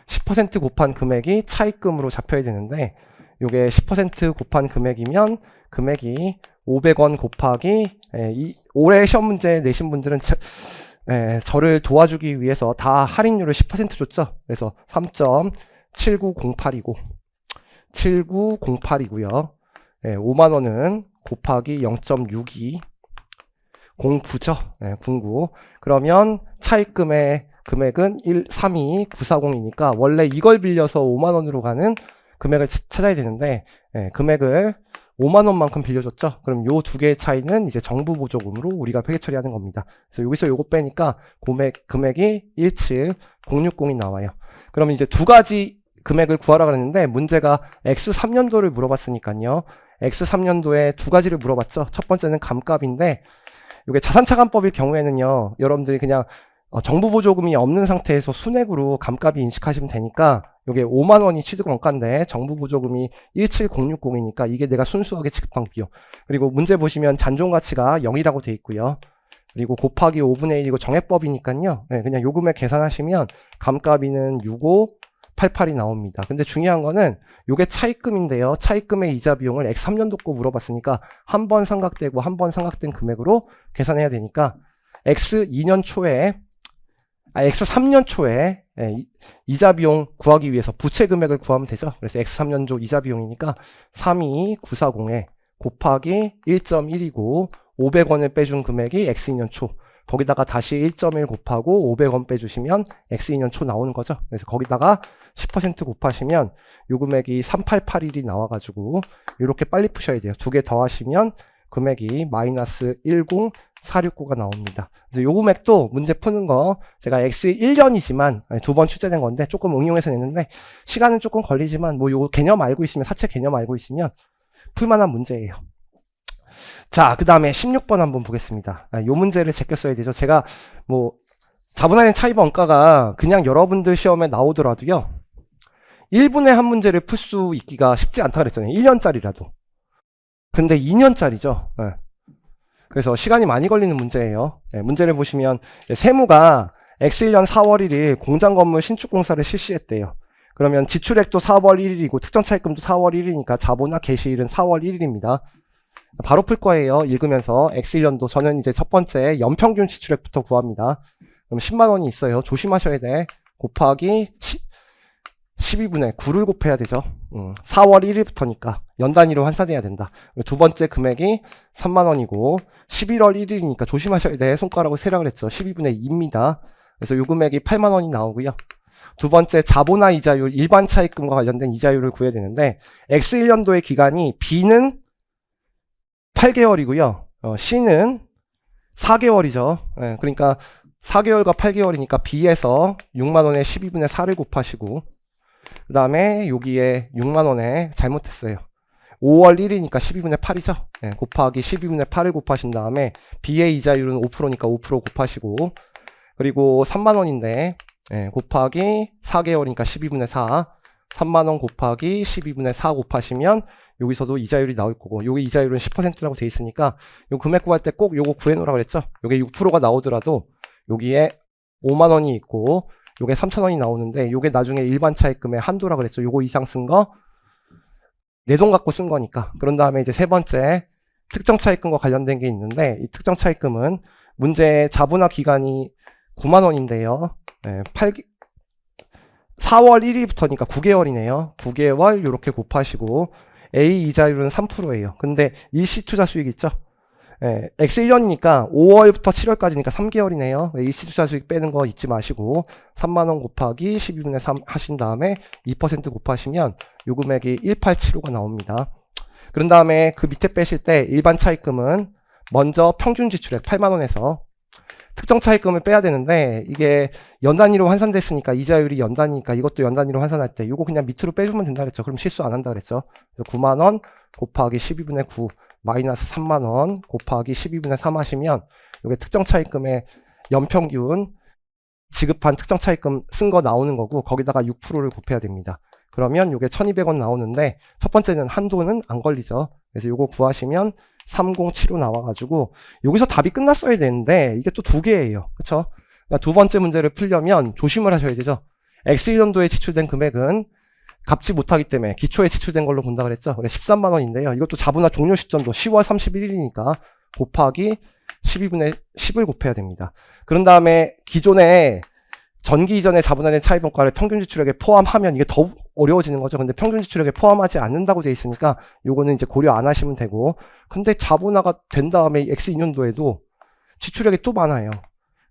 10% 곱한 금액이 차입금으로 잡혀야 되는데, 요게 10% 곱한 금액이면 금액이 500원 곱하기 올해 시험 문제 내신 분들은 저를 도와주기 위해서 다 할인율을 10% 줬죠. 그래서 3.7908이고 7908이고요. 5만원은 곱하기 0.62 09죠. 09. 그러면 차입금의 금액은 132940이니까 원래 이걸 빌려서 5만원으로 가는 금액을 찾아야 되는데, 금액을 5만원만큼 빌려줬죠. 그럼 요 두 개의 차이는 이제 정부 보조금으로 우리가 회계 처리하는 겁니다. 그래서 여기서 요거 빼니까 금액이 17060이 나와요. 그럼 이제 두 가지 금액을 구하라 그랬는데 문제가 X3년도를 물어봤으니까요. X3년도에 두 가지를 물어봤죠. 첫 번째는 감값인데, 이게 자산차감법일 경우에는요, 여러분들이 그냥 정부 보조금이 없는 상태에서 순액으로 감값이 인식하시면 되니까, 이게 5만원이 취득 원가인데 정부 보조금이 17060이니까 이게 내가 순수하게 지급한 비용. 그리고 문제 보시면 잔존 가치가 0이라고 돼 있고요. 그리고 곱하기 5분의 1이고 정액법이니까요. 그냥 요 금액 계산하시면 감값이는 6588이 나옵니다. 근데 중요한 거는 요게 차입금인데요. 차입금의 이자 비용을 X3년도 거 물어봤으니까 한 번 상각되고 한 번 상각된 금액으로 계산해야 되니까 X3년 초에 이자 비용 구하기 위해서 부채 금액을 구하면 되죠. 그래서 X3년도 이자 비용이니까 32940에 곱하기 1.1이고 500원을 빼준 금액이 X2년 초. 거기다가 다시 1.1 곱하고 500원 빼주시면 X2년 초 나오는 거죠. 그래서 거기다가 10% 곱하시면 요 금액이 3881이 나와가지고 이렇게 빨리 푸셔야 돼요. 두 개 더하시면 금액이 마이너스 10469가 나옵니다. 그래서 요 금액도 문제 푸는 거 제가 X1년이지만 두 번 출제된 건데 조금 응용해서 냈는데 시간은 조금 걸리지만 뭐 요 개념 알고 있으면, 사채 개념 알고 있으면 풀만한 문제예요. 자, 그 다음에 16번 한번 보겠습니다. 요 문제를 제껴 써야 되죠. 제가 뭐 자본안의 차입 원가가 그냥 여러분들 시험에 나오더라도요, 1분에 한 문제를 풀 수 있기가 쉽지 않다 그랬잖아요. 1년짜리라도. 근데 2년짜리죠. 그래서 시간이 많이 걸리는 문제예요. 문제를 보시면 세무가 X1년 4월 1일 공장 건물 신축 공사를 실시했대요. 그러면 지출액도 4월 1일이고 특정 차입금도 4월 1일이니까 자본화 개시일은 4월 1일입니다. 바로 풀 거예요. 읽으면서 X1년도 저는 이제 첫 번째 연평균 지출액부터 구합니다. 그럼 10만 원이 있어요. 조심하셔야 돼. 곱하기 12분의 9를 곱해야 되죠. 4월 1일부터니까 연 단위로 환산해야 된다. 두 번째 금액이 3만 원이고 11월 1일이니까 조심하셔야 돼. 손가락으로 세라 그랬죠. 12분의 2입니다. 그래서 요 금액이 8만 원이 나오고요. 두 번째 자본화 이자율, 일반 차입금과 관련된 이자율을 구해야 되는데 X1년도의 기간이 B는 8개월이고요. C는 4개월이죠. 그러니까 4개월과 8개월이니까 B에서 6만원에 12분의 4를 곱하시고 그 다음에 여기에 6만원에 잘못했어요. 5월 1일이니까 12분의 8이죠. 곱하기 12분의 8을 곱하신 다음에 B의 이자율은 5%니까 5% 곱하시고 그리고 3만원인데 곱하기 4개월이니까 12분의 4 3만원 곱하기 12분의 4 곱하시면 여기서도 이자율이 나올 거고 여기 이자율은 10%라고 돼 있으니까 요 금액 구할 때 꼭 요거 구해놓으라 그랬죠. 요게 6%가 나오더라도 여기에 5만원이 있고 요게 3천원이 나오는데 요게 나중에 일반 차입금의 한도라 그랬죠. 요거 이상 쓴 거 내 돈 갖고 쓴 거니까. 그런 다음에 이제 세 번째 특정 차입금과 관련된 게 있는데 이 특정 차입금은 문제 자본화 기간이 9만원인데요. 4월 1일부터니까 9개월이네요. 9개월 요렇게 곱하시고 A 이자율은 3%예요. 근데 일시투자 수익 있죠? X1년이니까 5월부터 7월까지니까 3개월이네요. 일시투자 수익 빼는 거 잊지 마시고 3만원 곱하기 12분의 3 하신 다음에 2% 곱하시면 요 금액이 1875가 나옵니다. 그런 다음에 그 밑에 빼실 때 일반 차입금은 먼저 평균 지출액 8만원에서 특정 차입금을 빼야 되는데 이게 연 단위로 환산됐으니까 이자율이 연 단위니까 이것도 연 단위로 환산할 때 이거 그냥 밑으로 빼주면 된다 그랬죠. 그럼 실수 안 한다 그랬죠. 그래서 9만원 곱하기 12분의 9 마이너스 3만원 곱하기 12분의 3 하시면 이게 특정 차입금의 연평균 지급한 특정 차입금 쓴 거 나오는 거고 거기다가 6%를 곱해야 됩니다. 그러면 이게 1200원 나오는데 첫 번째는 한도는 안 걸리죠. 그래서 이거 구하시면 3075 나와가지고 여기서 답이 끝났어야 되는데 이게 또 두 개예요. 그쵸? 그러니까 두 번째 문제를 풀려면 조심을 하셔야 되죠. X1년도에 지출된 금액은 갚지 못하기 때문에 기초에 지출된 걸로 본다 그랬죠. 그래 13만원인데요. 이것도 자본화 종료 시점도 10월 31일이니까 곱하기 12분의 10을 곱해야 됩니다. 그런 다음에 기존에 전기 이전의 자본화된 차입원가를 평균 지출액에 포함하면 이게 더 어려워지는 거죠. 근데 평균 지출액에 포함하지 않는다고 되어 있으니까 요거는 이제 고려 안 하시면 되고 근데 자본화가 된 다음에 X2년도에도 지출액이 또 많아요.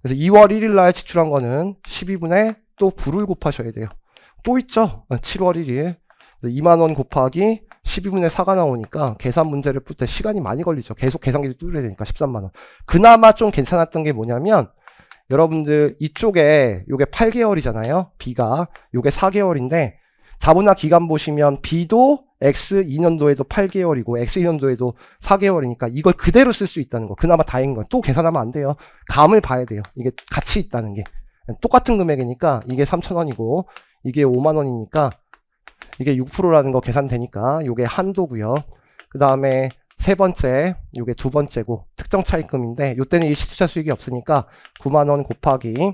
그래서 2월 1일 날 지출한 거는 12분의 또 9를 곱하셔야 돼요. 또 있죠. 7월 1일 2만원 곱하기 12분의 4가 나오니까 계산 문제를 풀 때 시간이 많이 걸리죠. 계속 계산기를 뚫어야 되니까 13만원. 그나마 좀 괜찮았던 게 뭐냐면 여러분들 이쪽에 요게 8개월이잖아요. B가 요게 4개월인데 자본화 기간 보시면 B도 X2년도에도 8개월이고 X2년도에도 4개월이니까 이걸 그대로 쓸 수 있다는 거. 그나마 다행인 거예요. 또 계산하면 안 돼요. 감을 봐야 돼요. 이게 같이 있다는 게. 똑같은 금액이니까 이게 3,000원이고 이게 5만원이니까 이게 6%라는 거 계산되니까 요게 한도고요. 그 다음에 세 번째, 요게 두 번째고 특정 차입금인데 요때는 일시투자 수익이 없으니까 9만원 곱하기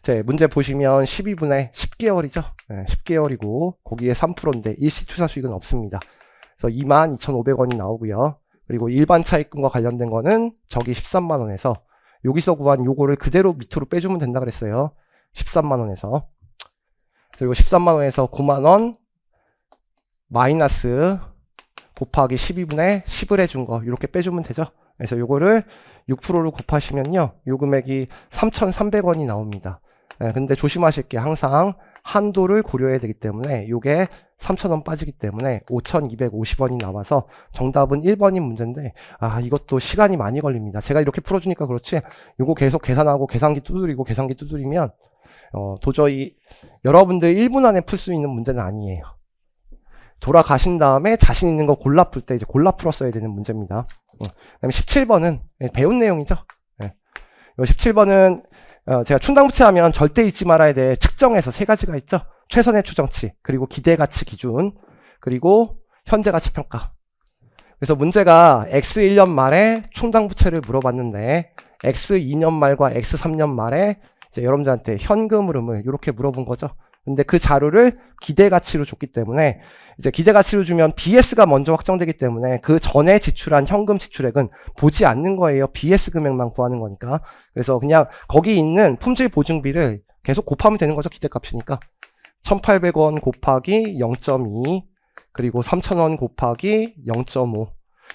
제 문제 보시면 12분의 10개월이죠. 10개월이고 거기에 3%인데 일시투자 수익은 없습니다. 그래서 22,500원이 나오고요. 그리고 일반 차입금과 관련된 거는 저기 13만원에서 여기서 구한 요거를 그대로 밑으로 빼주면 된다 그랬어요. 13만원에서 그리고 13만원에서 9만원 마이너스 곱하기 12분의 10을 해준 거 이렇게 빼주면 되죠. 그래서 요거를 6%를 곱하시면요 요 금액이 3,300원이 나옵니다. 근데 조심하실 게 항상 한도를 고려해야 되기 때문에 요게 3,000원 빠지기 때문에 5,250원이 나와서 정답은 1번인 문제인데 이것도 시간이 많이 걸립니다. 제가 이렇게 풀어주니까 그렇지 요거 계속 계산하고 계산기 두드리면 도저히 여러분들 1분 안에 풀 수 있는 문제는 아니에요. 돌아가신 다음에 자신 있는 거 골라 풀 때 이제 골라 풀었어야 되는 문제입니다. 그다음에 17번은 배운 내용이죠. 요 17번은 제가 충당부채하면 절대 잊지 말아야 될 측정에서 세 가지가 있죠. 최선의 추정치, 그리고 기대가치 기준, 그리고 현재가치 평가. 그래서 문제가 X1년 말에 충당부채를 물어봤는데 X2년 말과 X3년 말에 이제 여러분들한테 현금 흐름을 이렇게 물어본 거죠. 근데 그 자료를 기대가치로 줬기 때문에 이제 기대가치로 주면 BS가 먼저 확정되기 때문에 그 전에 지출한 현금 지출액은 보지 않는 거예요. BS 금액만 구하는 거니까. 그래서 그냥 거기 있는 품질 보증비를 계속 곱하면 되는 거죠. 기대값이니까. 1,800원 곱하기 0.2, 그리고 3,000원 곱하기 0.5,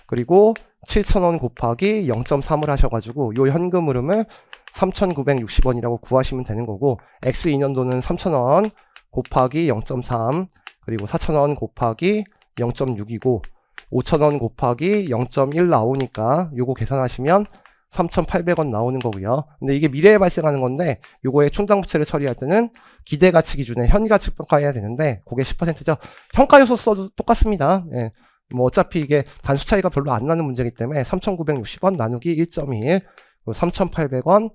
그리고 7,000원 곱하기 0.3을 하셔가지고 요 현금 흐름을 3,960원이라고 구하시면 되는 거고, X2년도는 3,000원 곱하기 0.3, 그리고 4,000원 곱하기 0.6이고 5,000원 곱하기 0.1 나오니까 요거 계산하시면 3,800원 나오는 거고요. 근데 이게 미래에 발생하는 건데 요거의 충당부채를 처리할 때는 기대가치 기준에 현가치 평가해야 되는데 그게 10%죠. 현가 요소 써도 똑같습니다. 예. 뭐 어차피 이게 단수 차이가 별로 안 나는 문제이기 때문에 3,960원 나누기 1.1, 3,800원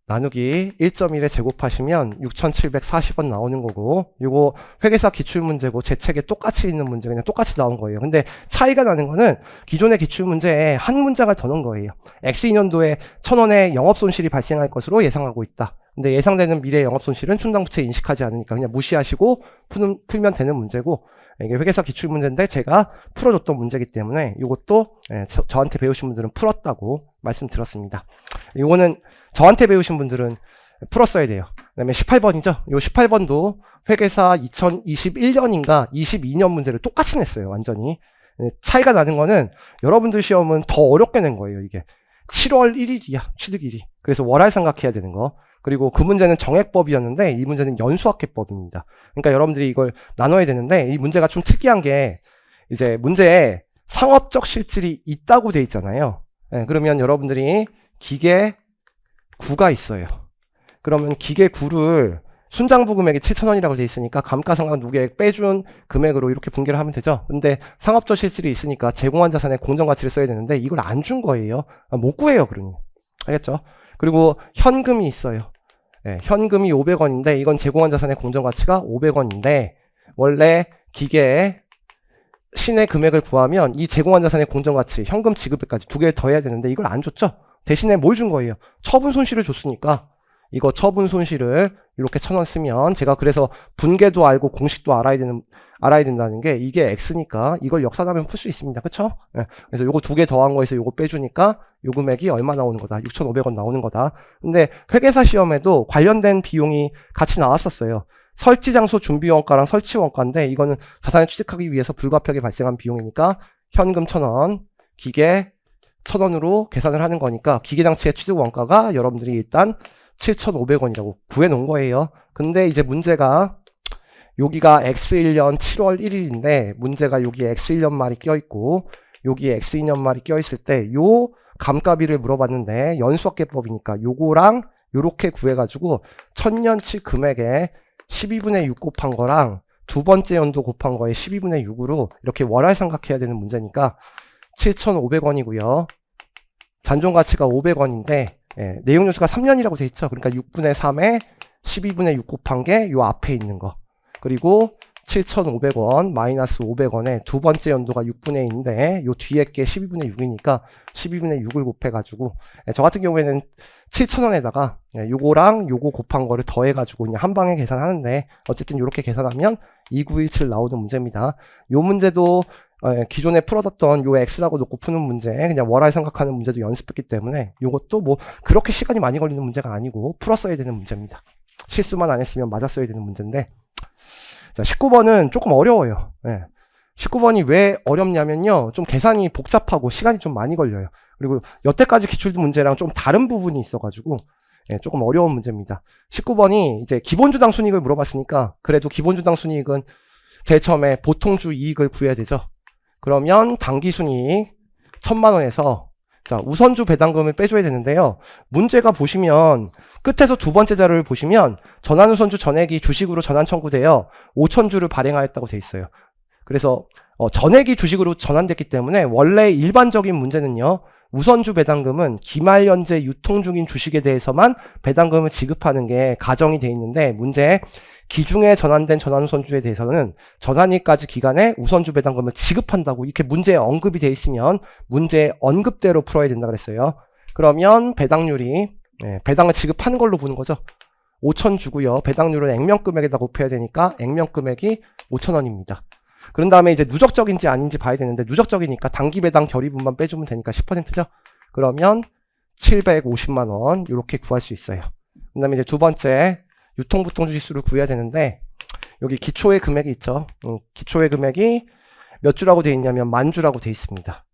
나누기 1.1에 제곱하시면 6,740원 나오는 거고, 요거 회계사 기출문제고 제 책에 똑같이 있는 문제 그냥 똑같이 나온 거예요. 근데 차이가 나는 거는 기존의 기출문제에 한 문장을 더 넣은 거예요. X2년도에 1,000원의 영업손실이 발생할 것으로 예상하고 있다. 근데 예상되는 미래 영업손실은 충당부채 인식하지 않으니까 그냥 무시하시고 풀면 되는 문제고, 이게 회계사 기출문제인데 제가 풀어줬던 문제이기 때문에 이것도 저한테 배우신 분들은 풀었다고 말씀드렸습니다. 이거는 저한테 배우신 분들은 풀었어야 돼요. 그 다음에 18번이죠. 요 18번도 회계사 2021년인가 22년 문제를 똑같이 냈어요. 완전히. 차이가 나는 거는 여러분들 시험은 더 어렵게 낸 거예요. 이게 7월 1일이야. 취득일이. 그래서 월할 삼각해야 되는 거. 그리고 그 문제는 정액법이었는데 이 문제는 연수학계법입니다. 그러니까 여러분들이 이걸 나눠야 되는데 이 문제가 좀 특이한 게 이제 문제에 상업적 실질이 있다고 돼 있잖아요. 그러면 여러분들이 기계 9가 있어요. 그러면 기계 9를 순장부 금액이 7,000원이라고 돼 있으니까 감가상각 누계액 빼준 금액으로 이렇게 분개를 하면 되죠. 근데 상업적 실질이 있으니까 제공한 자산의 공정가치를 써야 되는데 이걸 안 준 거예요. 못 구해요, 그러니. 알겠죠? 그리고 현금이 있어요. 현금이 500원인데 이건 제공한 자산의 공정가치가 500원인데 원래 기계에 신의 금액을 구하면 이 제공한 자산의 공정가치, 현금 지급액까지 두 개를 더해야 되는데 이걸 안 줬죠. 대신에 뭘 준 거예요? 처분 손실을 줬으니까 이거 처분 손실을 이렇게 1,000원 쓰면 제가 그래서 분계도 알고 공식도 알아야 된다는 게 이게 X니까 이걸 역산하면 풀 수 있습니다. 그쵸? 그래서 요거 두 개 더한 거에서 요거 빼주니까 요 금액이 얼마 나오는 거다? 6,500원 나오는 거다. 근데 회계사 시험에도 관련된 비용이 같이 나왔었어요. 설치 장소 준비 원가랑 설치 원가인데 이거는 자산을 취득하기 위해서 불가피하게 발생한 비용이니까 현금 1,000원, 기계 1,000원으로 계산을 하는 거니까 기계장치의 취득 원가가 여러분들이 일단 7,500원이라고 구해놓은 거예요. 근데 이제 문제가 여기가 X1년 7월 1일인데 문제가 여기에 X1년 말이 껴있고 여기에 X2년 말이 껴있을 때 요 감가비를 물어봤는데 연수학계법이니까 요거랑 요렇게 구해가지고 1,000년치 금액에 12분의 6 곱한 거랑 두 번째 연도 곱한 거에 12분의 6으로 이렇게 월할 삼각해야 되는 문제니까 7,500원이고요. 잔존가치가 500원인데 내용 요소가 3년이라고 돼 있죠. 그러니까 6분의 3에 12분의 6 곱한 게 요 앞에 있는 거. 그리고 7,500원 마이너스 500원에 두 번째 연도가 6분의 2인데 요 뒤에 게 12분의 6이니까 12분의 6을 곱해가지고 저 같은 경우에는 7,000원에다가 요거랑 요거 곱한 거를 더해가지고 그냥 한 방에 계산하는데 어쨌든 요렇게 계산하면 2917 나오는 문제입니다. 요 문제도 기존에 풀어뒀던 요 X라고 놓고 푸는 문제 그냥 월할 생각하는 문제도 연습했기 때문에 요것도 뭐 그렇게 시간이 많이 걸리는 문제가 아니고 풀었어야 되는 문제입니다. 실수만 안 했으면 맞았어야 되는 문제인데 자 19번은 조금 어려워요. 19번이 왜 어렵냐면요 좀 계산이 복잡하고 시간이 좀 많이 걸려요. 그리고 여태까지 기출 문제랑 좀 다른 부분이 있어가지고 조금 어려운 문제입니다. 19번이 이제 기본주당 순이익을 물어봤으니까 그래도 기본주당 순이익은 제일 처음에 보통주 이익을 구해야 되죠. 그러면 당기순이익 1,000만원에서 자 우선주 배당금을 빼줘야 되는데요. 문제가 보시면 끝에서 두 번째 자료를 보시면 전환우선주 전액이 주식으로 전환 청구되어 5,000주를 발행하였다고 돼 있어요. 그래서 전액이 주식으로 전환됐기 때문에 원래 일반적인 문제는요. 우선주 배당금은 기말 현재 유통 중인 주식에 대해서만 배당금을 지급하는 게 가정이 돼 있는데 문제 기중에 전환된 전환우선주에 대해서는 전환일까지 기간에 우선주 배당금을 지급한다고 이렇게 문제에 언급이 돼 있으면 문제 언급대로 풀어야 된다 그랬어요. 그러면 배당률이 배당을 지급하는 걸로 보는 거죠. 5천 주고요. 배당률은 액면금액에다 곱해야 되니까 액면금액이 5,000원입니다. 그런 다음에 이제 누적적인지 아닌지 봐야 되는데 누적적이니까 단기 배당 결의분만 빼주면 되니까 10%죠. 그러면 750만 원 이렇게 구할 수 있어요. 그 다음에 이제 두 번째 유통보통 주식수를 구해야 되는데 여기 기초의 금액이 있죠. 기초의 금액이 몇 주라고 되어 있냐면 만 주라고 되어 있습니다.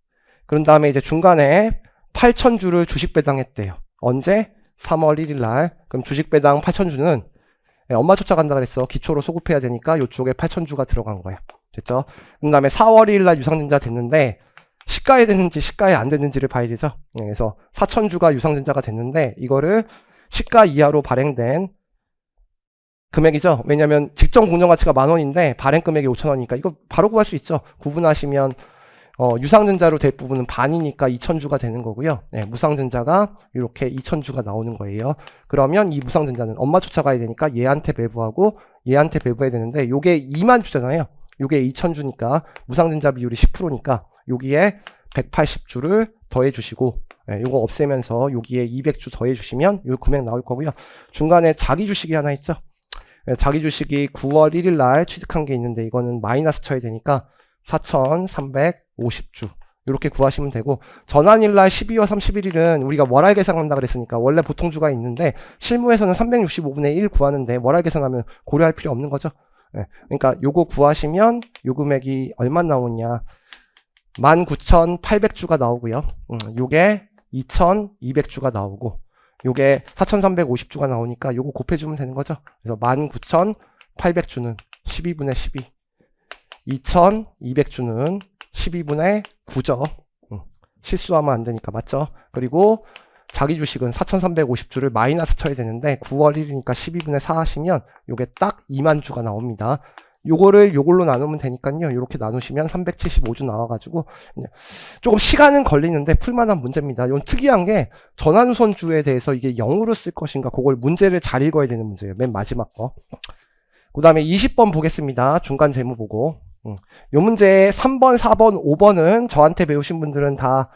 그런 다음에 이제 중간에 8,000주를 주식 배당했대요. 언제? 3월 1일 날. 그럼 주식 배당 8,000주는 엄마 쫓아간다 그랬어. 기초로 소급해야 되니까 이쪽에 8,000주가 들어간 거예요. 됐죠? 그 다음에 4월 2일 날 유상증자 됐는데 시가에 됐는지 시가에 안 됐는지를 봐야 되죠. 그래서 4,000주가 유상증자가 됐는데 이거를 시가 이하로 발행된 금액이죠. 왜냐면 직전 공정가치가 10,000원인데 발행 금액이 5,000원이니까 이거 바로 구할 수 있죠. 구분하시면 유상증자로 될 부분은 반이니까 2,000주가 되는 거고요. 무상증자가 이렇게 2,000주가 나오는 거예요. 그러면 이 무상증자는 엄마 쫓아가야 되니까 얘한테 배부하고 얘한테 배부해야 되는데 요게 2만 주잖아요. 요게 2,000주니까 무상증자 비율이 10%니까 여기에 180주를 더해 주시고 요거 없애면서 여기에 200주 더해 주시면 요 금액 나올 거고요. 중간에 자기 주식이 하나 있죠. 자기 주식이 9월 1일 날 취득한 게 있는데 이거는 마이너스 쳐야 되니까 4,350주 이렇게 구하시면 되고 전환일 날 12월 31일은 우리가 월할 계산한다 그랬으니까 원래 보통주가 있는데 실무에서는 365분의 1 구하는데 월할 계산하면 고려할 필요 없는 거죠. 그러니까 요거 구하시면 요 금액이 얼마 나오냐 19,800주가 나오고요. 요게 2,200주가 나오고 요게 4,350주가 나오니까 요거 곱해주면 되는 거죠. 그래서 19,800주는 12분의 12 2,200주는 12분의 9죠. 실수하면 안 되니까 맞죠? 그리고 자기 주식은 4,350주를 마이너스 쳐야 되는데 9월 1일이니까 12분의 4 하시면 요게 딱 2만 주가 나옵니다. 요거를 요걸로 나누면 되니까요. 요렇게 나누시면 375주 나와가지고 조금 시간은 걸리는데 풀만한 문제입니다. 이건 특이한 게 전환우선주에 대해서 이게 0으로 쓸 것인가 그걸 문제를 잘 읽어야 되는 문제예요. 맨 마지막 거. 그 다음에 20번 보겠습니다. 중간 재무 보고. 요 문제 3번, 4번, 5번은 저한테 배우신 분들은 다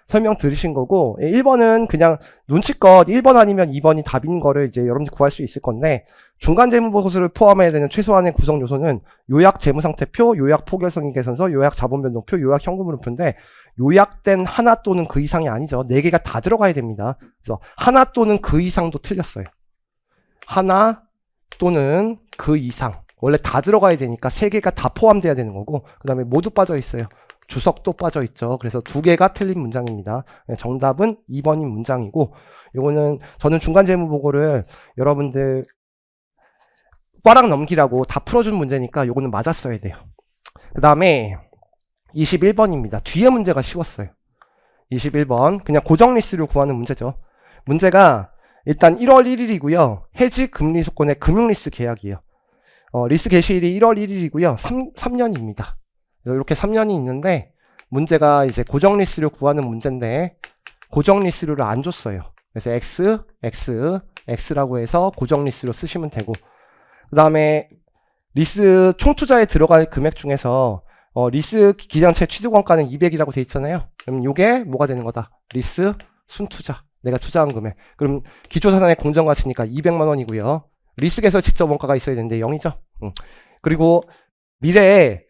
설명 들으신 거고 1번은 그냥 눈치껏 1번 아니면 2번이 답인 거를 이제 여러분들 구할 수 있을 건데 중간 재무 보고서를 포함해야 되는 최소한의 구성 요소는 요약 재무상태표, 요약 포괄성인 계산서, 요약 자본변동표, 요약 현금흐름표인데 요약된 하나 또는 그 이상이 아니죠. 4개가 다 들어가야 됩니다. 그래서 하나 또는 그 이상도 틀렸어요. 하나 또는 그 이상. 원래 다 들어가야 되니까 3개가 다 포함돼야 되는 거고 그 다음에 모두 빠져 있어요. 주석도 빠져 있죠. 그래서 2개가 틀린 문장입니다. 정답은 2번인 문장이고 요거는 저는 중간 재무 보고를 여러분들 꽈락 넘기라고 다 풀어준 문제니까 요거는 맞았어야 돼요. 그 다음에 21번입니다. 뒤에 문제가 쉬웠어요. 21번 그냥 고정리스를 구하는 문제죠. 문제가 일단 1월 1일이고요. 해지 금리 조건의 금융리스 계약이에요. 리스 개시일이 1월 1일이고요. 3년입니다. 이렇게 3년이 있는데 문제가 이제 고정리스를 구하는 문제인데 고정리스를 안 줬어요. 그래서 X라고 해서 고정리스로 쓰시면 되고 그 다음에 리스 총투자에 들어갈 금액 중에서 리스 기장채 취득원가는 200이라고 돼 있잖아요. 그럼 이게 뭐가 되는 거다? 리스 순투자. 내가 투자한 금액. 그럼 기초자산의 공정가치니까 200만 원이고요. 리스 개설 직접 원가가 있어야 되는데 0이죠. 그리고 미래에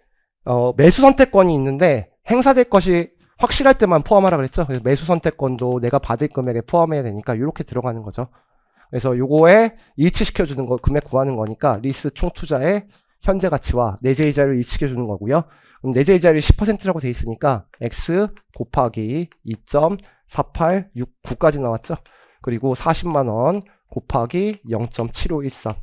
매수 선택권이 있는데 행사될 것이 확실할 때만 포함하라 그랬죠. 그래서 매수 선택권도 내가 받을 금액에 포함해야 되니까 이렇게 들어가는 거죠. 그래서 요거에 일치시켜주는 거 금액 구하는 거니까 리스 총 투자의 현재 가치와 내재이자를 일치시켜주는 거고요. 그럼 내재이자율이 10%라고 돼 있으니까 X 곱하기 2.4869까지 나왔죠. 그리고 40만 원 곱하기 0.7513.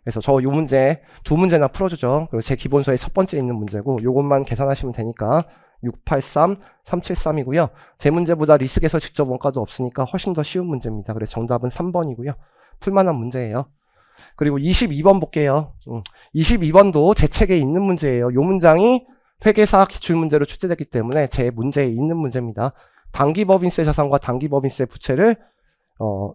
그래서 저 요 문제 두 문제나 풀어주죠. 그리고 제 기본서에 첫 번째 있는 문제고 요것만 계산하시면 되니까 683373이고요. 제 문제보다 리스 개설 직접 원가도 없으니까 훨씬 더 쉬운 문제입니다. 그래서 정답은 3번이고요. 풀만한 문제예요. 그리고 22번 볼게요. 22번도 제 책에 있는 문제예요. 이 문장이 회계사 기출문제로 출제됐기 때문에 제 문제에 있는 문제입니다. 단기법인세 자산과 단기법인세 부채를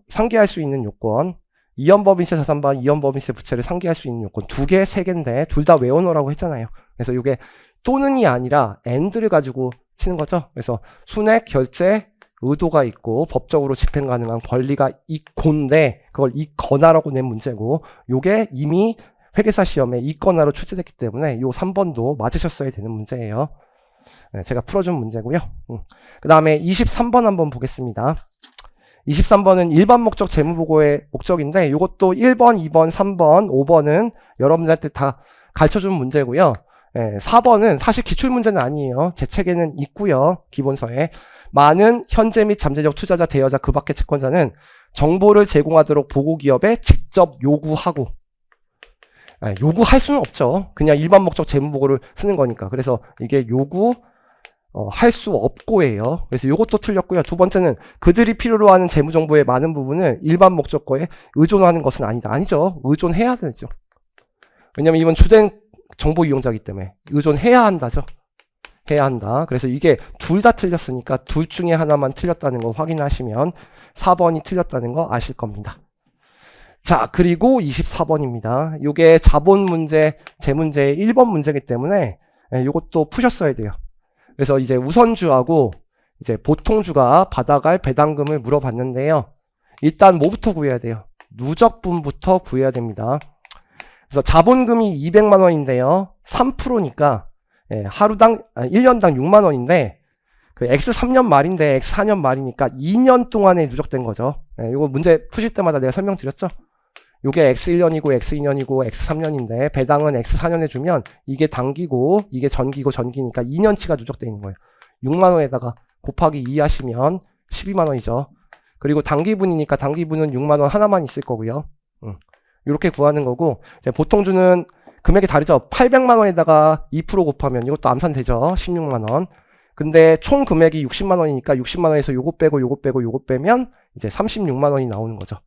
상기할 수 있는 요건, 이연법인세 자산과 이연법인세 부채를 상기할 수 있는 요건 2개, 3개인데 둘 다 외워놓으라고 했잖아요. 그래서 이게 또는이 아니라 and를 가지고 치는 거죠. 그래서 순액, 결제, 의도가 있고 법적으로 집행 가능한 권리가 있고인데 그걸 있거나라고 낸 문제고, 요게 이미 회계사 시험에 있거나로 출제됐기 때문에 요 3번도 맞으셨어야 되는 문제예요. 네, 제가 풀어준 문제고요. 그 다음에 23번 한번 보겠습니다. 23번은 일반 목적 재무보고의 목적인데 요것도 1번, 2번, 3번, 5번은 여러분들한테 다 가르쳐준 문제고요. 4번은 사실 기출문제는 아니에요. 제 책에는 있고요. 기본서에. 많은 현재 및 잠재적 투자자, 대여자, 그 밖의 채권자는 정보를 제공하도록 보고기업에 직접 요구하고, 요구할 수는 없죠. 그냥 일반 목적 재무보고를 쓰는 거니까. 그래서 이게 할 수 없고예요. 그래서 요것도 틀렸고요. 두 번째는 그들이 필요로 하는 재무정보의 많은 부분을 일반 목적거에 의존하는 것은 아니다. 아니죠. 의존해야 되죠. 왜냐면 이건 주된 정보 이용자이기 때문에 의존해야 한다죠. 해야 한다. 그래서 이게 둘 다 틀렸으니까 둘 중에 하나만 틀렸다는 거 확인하시면 4번이 틀렸다는 거 아실 겁니다. 자, 그리고 24번입니다. 요게 자본 문제, 제 문제의 1번 문제이기 때문에 요것도 푸셨어야 돼요. 그래서 이제 우선주하고 이제 보통주가 받아갈 배당금을 물어봤는데요. 일단 뭐부터 구해야 돼요? 누적분부터 구해야 됩니다. 그래서 자본금이 200만 원인데요. 3%니까 하루당 1년당 6만 원인데 그 X 3년 말인데 X 4년 말이니까 2년 동안에 누적된 거죠. 이거 문제 푸실 때마다 내가 설명드렸죠. 요게 X 1년이고 X 2년이고 X 3년인데 배당은 X 4년에 주면 이게 단기고 이게 전기고 전기니까 2년치가 누적되어 있는 거예요. 6만 원에다가 곱하기 2 하시면 12만 원이죠. 그리고 단기분이니까 단기분은 6만 원 하나만 있을 거고요. 이렇게 구하는 거고, 보통주는 금액이 다르죠. 800만 원에다가 2% 곱하면 이것도 암산되죠. 16만 원. 근데 총 금액이 60만 원이니까 60만 원에서 요거 빼고 요거 빼고 요거 빼면 이제 36만 원이 나오는 거죠.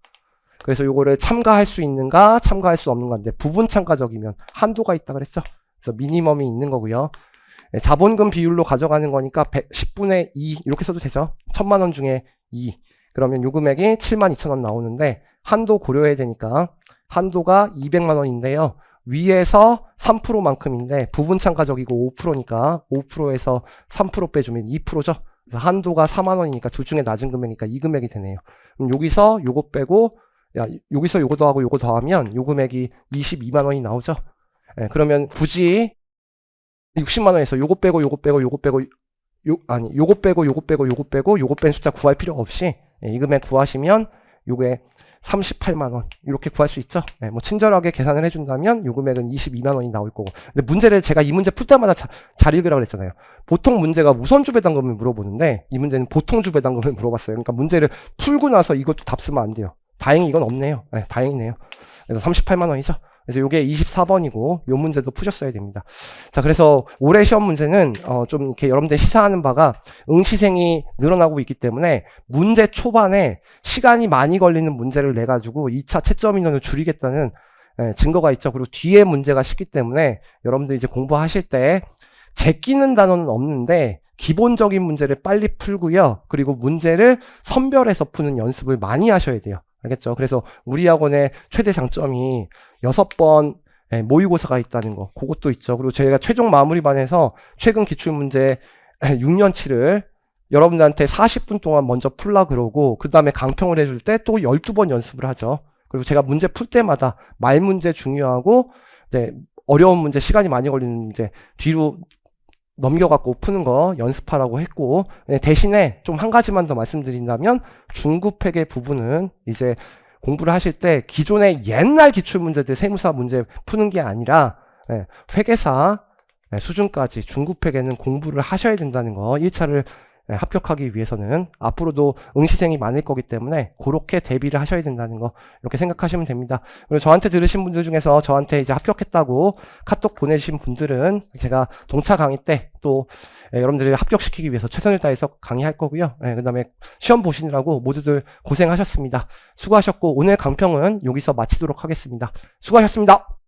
그래서 요거를 참가할 수 있는가 참가할 수 없는가 인데 부분 참가적이면 한도가 있다 그랬죠. 그래서 미니멈이 있는 거고요. 자본금 비율로 가져가는 거니까 10분의 2 이렇게 써도 되죠. 1000만 원 중에 2. 그러면 요 금액이 72,000원 나오는데 한도 고려해야 되니까 한도가 200만 원인데요. 위에서 3%만큼인데 부분 참가적이고 5%니까 5%에서 3% 빼주면 2%죠. 그래서 한도가 4만 원이니까 둘 중에 낮은 금액이니까 이 금액이 되네요. 그럼 여기서 요거 빼고 여기서 요거 더하고 요거 더하면 요 금액이 22만 원이 나오죠. 그러면 굳이 60만 원에서 요거 빼고 요거 빼고 요거 빼고 요거 빼고 요거 빼고 요거 빼고 요거 뺀 숫자 구할 필요가 없이 이 금액 구하시면 요게 38만 원 이렇게 구할 수 있죠. 뭐 친절하게 계산을 해준다면 요 금액은 22만 원이 나올 거고. 근데 문제를 제가 이 문제 풀 때마다 잘 읽으라고 그랬잖아요. 보통 문제가 우선주 배당금을 물어보는데 이 문제는 보통주 배당금을 물어봤어요. 그러니까 문제를 풀고 나서 이것도 답 쓰면 안 돼요. 다행히 이건 없네요. 다행이네요. 그래서 38만 원이죠. 그래서 요게 24번이고 요 문제도 푸셨어야 됩니다. 자, 그래서 올해 시험 문제는 좀 이렇게 여러분들 시사하는 바가 응시생이 늘어나고 있기 때문에 문제 초반에 시간이 많이 걸리는 문제를 내 가지고 2차 채점 인원을 줄이겠다는 증거가 있죠. 그리고 뒤에 문제가 쉽기 때문에 여러분들 이제 공부하실 때 제끼는 단어는 없는데 기본적인 문제를 빨리 풀고요. 그리고 문제를 선별해서 푸는 연습을 많이 하셔야 돼요. 알겠죠? 그래서 우리 학원의 최대 장점이 6번 모의고사가 있다는 거, 그것도 있죠. 그리고 저희가 최종 마무리반에서 최근 기출문제 6년치를 여러분들한테 40분 동안 먼저 풀라 그러고, 그 다음에 강평을 해줄 때 또 12번 연습을 하죠. 그리고 제가 문제 풀 때마다 말 문제 중요하고, 어려운 문제, 시간이 많이 걸리는 문제 뒤로 넘겨갖고 푸는 거 연습하라고 했고, 대신에 좀 한 가지만 더 말씀드린다면 중급회계 부분은 이제 공부를 하실 때 기존의 옛날 기출문제들 세무사 문제 푸는 게 아니라 회계사 수준까지 중급회계는 공부를 하셔야 된다는 거 1차를 네, 합격하기 위해서는 앞으로도 응시생이 많을 거기 때문에 그렇게 대비를 하셔야 된다는 거 이렇게 생각하시면 됩니다. 그리고 저한테 들으신 분들 중에서 저한테 이제 합격했다고 카톡 보내주신 분들은 제가 동차 강의 때 또 여러분들을 합격시키기 위해서 최선을 다해서 강의할 거고요. 그 다음에 시험 보시느라고 모두들 고생하셨습니다. 수고하셨고 오늘 강평은 여기서 마치도록 하겠습니다. 수고하셨습니다.